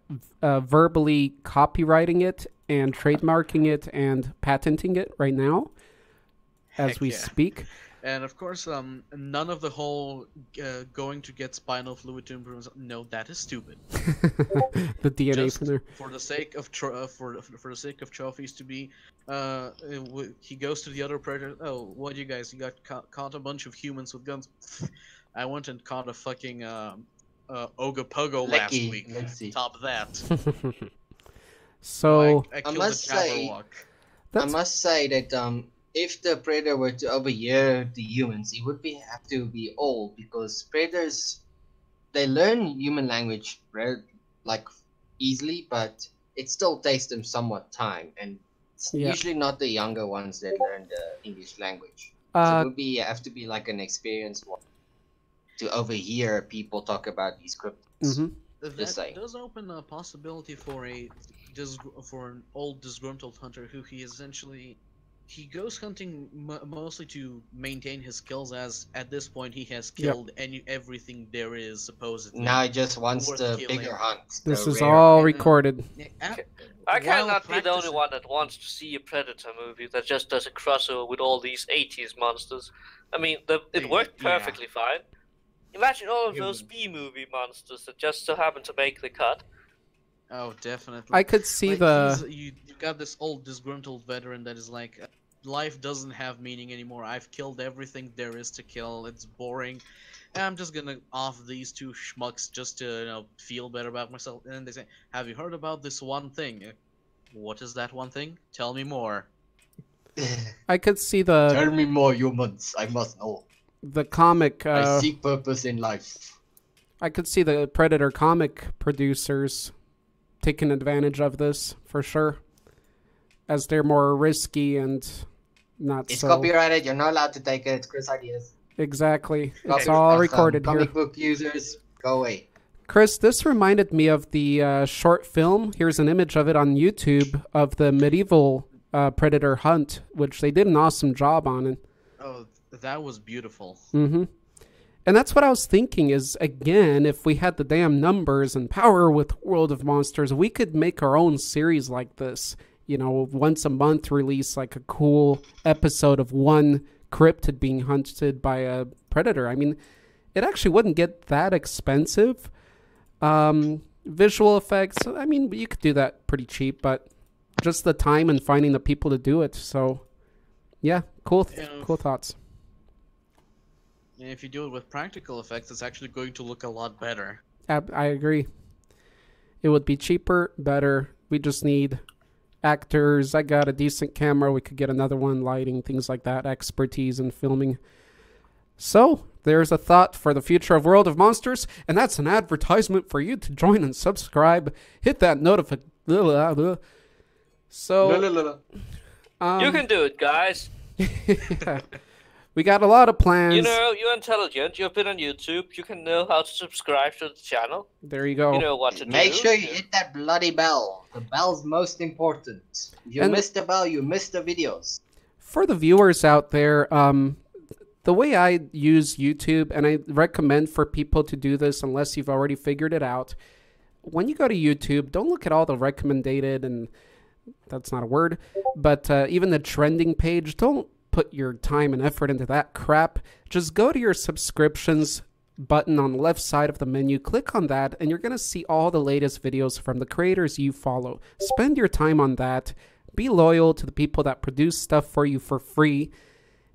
verbally copywriting it and trademarking it and patenting it right now as Heck we yeah. speak. And of course, none of the whole going to get spinal fluid to improve. No, that is stupid. The DNA Just from there. for the sake of for the sake of trophies to be, he goes to the other predator. Oh, what you guys? You got caught a bunch of humans with guns. I went and caught a fucking Ogopogo last Lecky, week. let's see. Top that. So I killed must a say- Jabberwock. I must say that if the predator were to overhear the humans, it would have to be old, because predators, they learn human language like easily, but it still takes them somewhat time, and it's Yeah. usually not the younger ones that learn the English language. So it would have to be like an experienced one to overhear people talk about these cryptids. mhm. That saying. does open a possibility for an old disgruntled hunter who he goes hunting mostly to maintain his skills, as at this point he has killed everything there is supposedly. Now he just wants worth the killing. bigger hunt. This the is rare all hunt. recorded. I While cannot be the only practicing- one that wants to see a Predator movie that just does a crossover with all these 80s monsters. I mean, it worked perfectly fine. Imagine all of those B-movie monsters that just so happen to make the cut. Oh, definitely. I could see you got this old disgruntled veteran that is like, life doesn't have meaning anymore. I've killed everything there is to kill. It's boring. And I'm just gonna off these two schmucks just to feel better about myself. And then they say, "Have you heard about this one thing?" What is that one thing? Tell me more. I could see the Tell me more, humans. I must know. comic. I seek purpose in life. I could see the Predator comic producers taking advantage of this for sure, as they're more risky and not It's so. copyrighted. You're not allowed to take it. It's Chris' ideas. Exactly. It's all recorded here. Comic book users, go away. Chris, this reminded me of the short film. Here's an image of it on YouTube of the medieval predator hunt, which they did an awesome job on it. Oh, that was beautiful. Mm-hmm. And that's what I was thinking is, again, if we had the damn numbers and power with World of Monsters, we could make our own series like this. Once a month release like a cool episode of one cryptid being hunted by a predator. I mean, it actually wouldn't get that expensive. Visual effects, I mean, you could do that pretty cheap, but just the time and finding the people to do it. So, yeah, cool thoughts. And if you do it with practical effects, it's actually going to look a lot better. I agree. It would be cheaper, better. We just need actors. I got a decent camera. We could get another one, lighting, things like that, expertise in filming. So, there's a thought for the future of World of Monsters, and that's an advertisement for you to join and subscribe. Hit that notification. So, You can do it, guys. We got a lot of plans. You're intelligent. You've been on YouTube. You can know how to subscribe to the channel. There you go. You know what to do. Make sure you hit that bloody bell. The bell's most important. If you miss the bell, you miss the videos. For the viewers out there, the way I use YouTube, and I recommend for people to do this unless you've already figured it out, when you go to YouTube, don't look at all the recommended, and that's not a word, but even the trending page, don't put your time and effort into that crap. Just go to your subscriptions button on the left side of the menu, click on that, and you're going to see all the latest videos from the creators you follow. Spend your time on that. Be loyal to the people that produce stuff for you for free,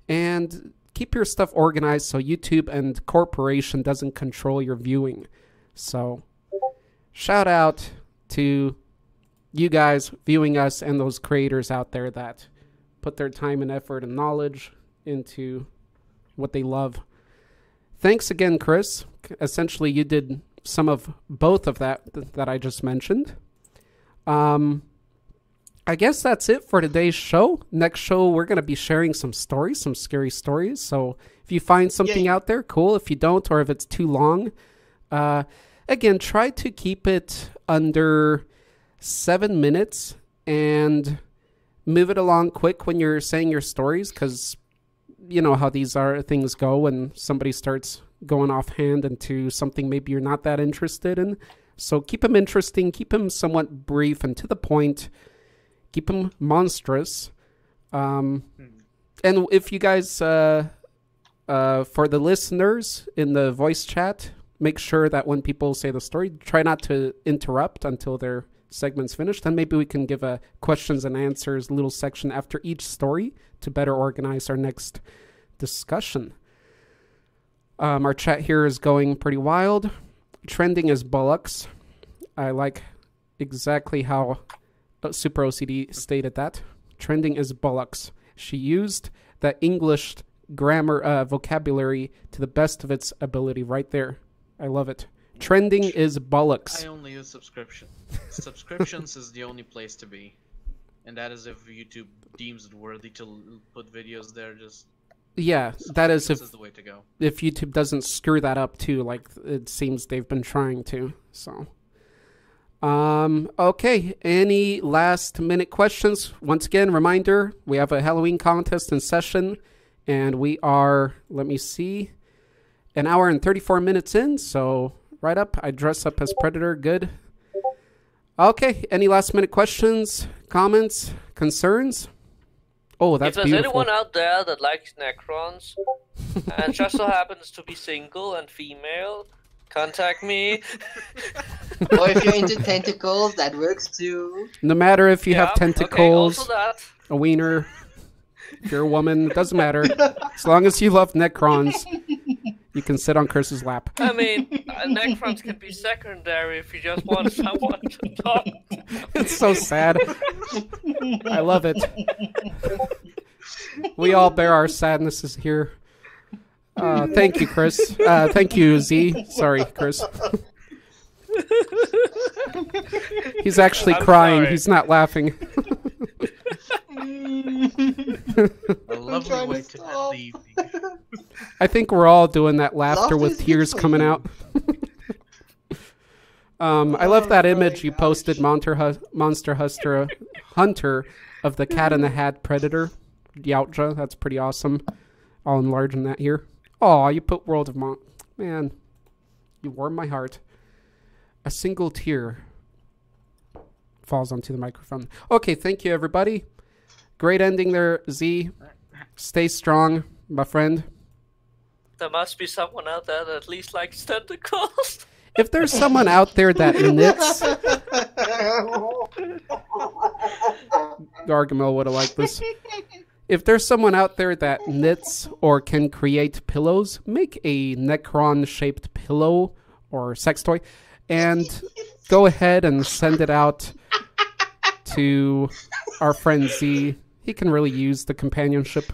and keep your stuff organized so YouTube and corporation doesn't control your viewing. So, shout out to you guys viewing us and those creators out there that put their time and effort and knowledge into what they love. Thanks again, Chris. Essentially, you did some of both of that I just mentioned. I guess that's it for today's show. Next show, we're going to be sharing some stories, some scary stories. So if you find something out there, cool. If you don't, or if it's too long, again, try to keep it under 7 minutes and move it along quick when you're saying your stories, because you know how these things go when somebody starts going offhand into something maybe you're not that interested in. So keep them interesting, keep them somewhat brief and to the point. Keep them monstrous. And if you guys, for the listeners in the voice chat, make sure that when people say the story, try not to interrupt until their segment's finished. Then maybe we can give a questions and answers little section after each story to better organize our next discussion. Our chat here is going pretty wild. Trending is bullocks. I like exactly how Super OCD stated that. Trending is bullocks. She used that English grammar vocabulary to the best of its ability right there. I love it. Trending is bullocks. I only use subscription. Subscriptions is the only place to be. And that is if YouTube deems it worthy to put videos there. Just yeah, that is if the way to go. If YouTube doesn't screw that up too, like it seems they've been trying to. So Okay, any last minute questions? Once again, reminder, we have a Halloween contest in session, and we are, let me see, an hour and 34 minutes in, so right up, I dress up as Predator, good. Okay, any last minute questions, comments, concerns? Oh, that's beautiful. If there's beautiful. anyone out there that likes Necrons, and just so happens to be single and female, contact me. Or if you're into tentacles, that works too. No matter if you have tentacles, okay, also that. a wiener, if you're a woman, it doesn't matter. As long as you love Necrons, you can sit on Chris's lap. I mean, Necrons can be secondary if you just want someone to talk to. It's so sad. I love it. We all bear our sadnesses here. Thank you, Chris. Thank you, Z. Sorry, Chris. He's actually crying. Sorry. He's not laughing. A lovely way to end the evening. I think we're all doing that laughter with tears coming out. I love that image you posted, Monster Hunter, of the Cat in the Hat Predator, Yautja. That's pretty awesome. I'll enlarge on that here. Oh, you put World of Man, you warm my heart. A single tear falls onto the microphone. Okay, thank you, everybody. Great ending there, Z. Stay strong, my friend. There must be someone out there that at least likes tentacles. If there's someone out there that knits, Gargamel would have liked this. If there's someone out there that knits or can create pillows, make a Necron-shaped pillow or sex toy, and go ahead and send it out to our friend Z. He can really use the companionship.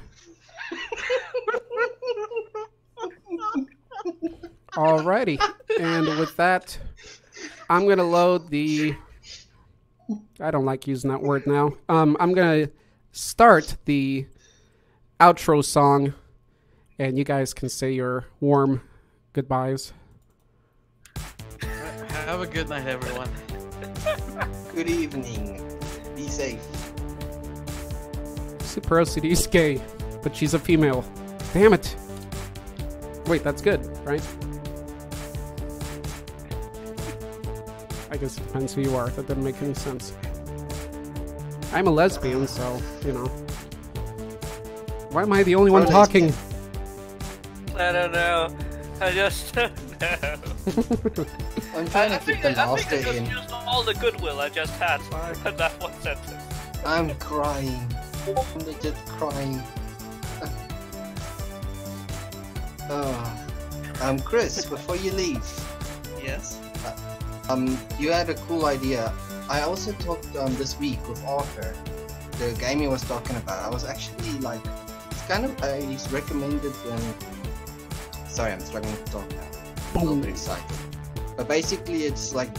Alrighty, and with that, I'm gonna load the. I don't like using that word now. I'm gonna start the outro song, and you guys can say your warm goodbyes. Have a good night, everyone. Good evening. Be safe. Super OCD's gay, but she's a female. Damn it. Wait, that's good, right? I guess it depends who you are. That doesn't make any sense. I'm a lesbian, so, you know. Why am I the only one talking? I don't know. I just don't know. I'm trying to keep the I laughter think I in. just used all the goodwill I just had in that one sentence. I'm crying. I'm just crying. Chris, before you leave. Yes? You had a cool idea. I also talked this week with Arthur, the game he was talking about. I was actually like, it's kind of, I recommended, sorry, I'm struggling to talk now. I'm a little bit excited. But basically it's like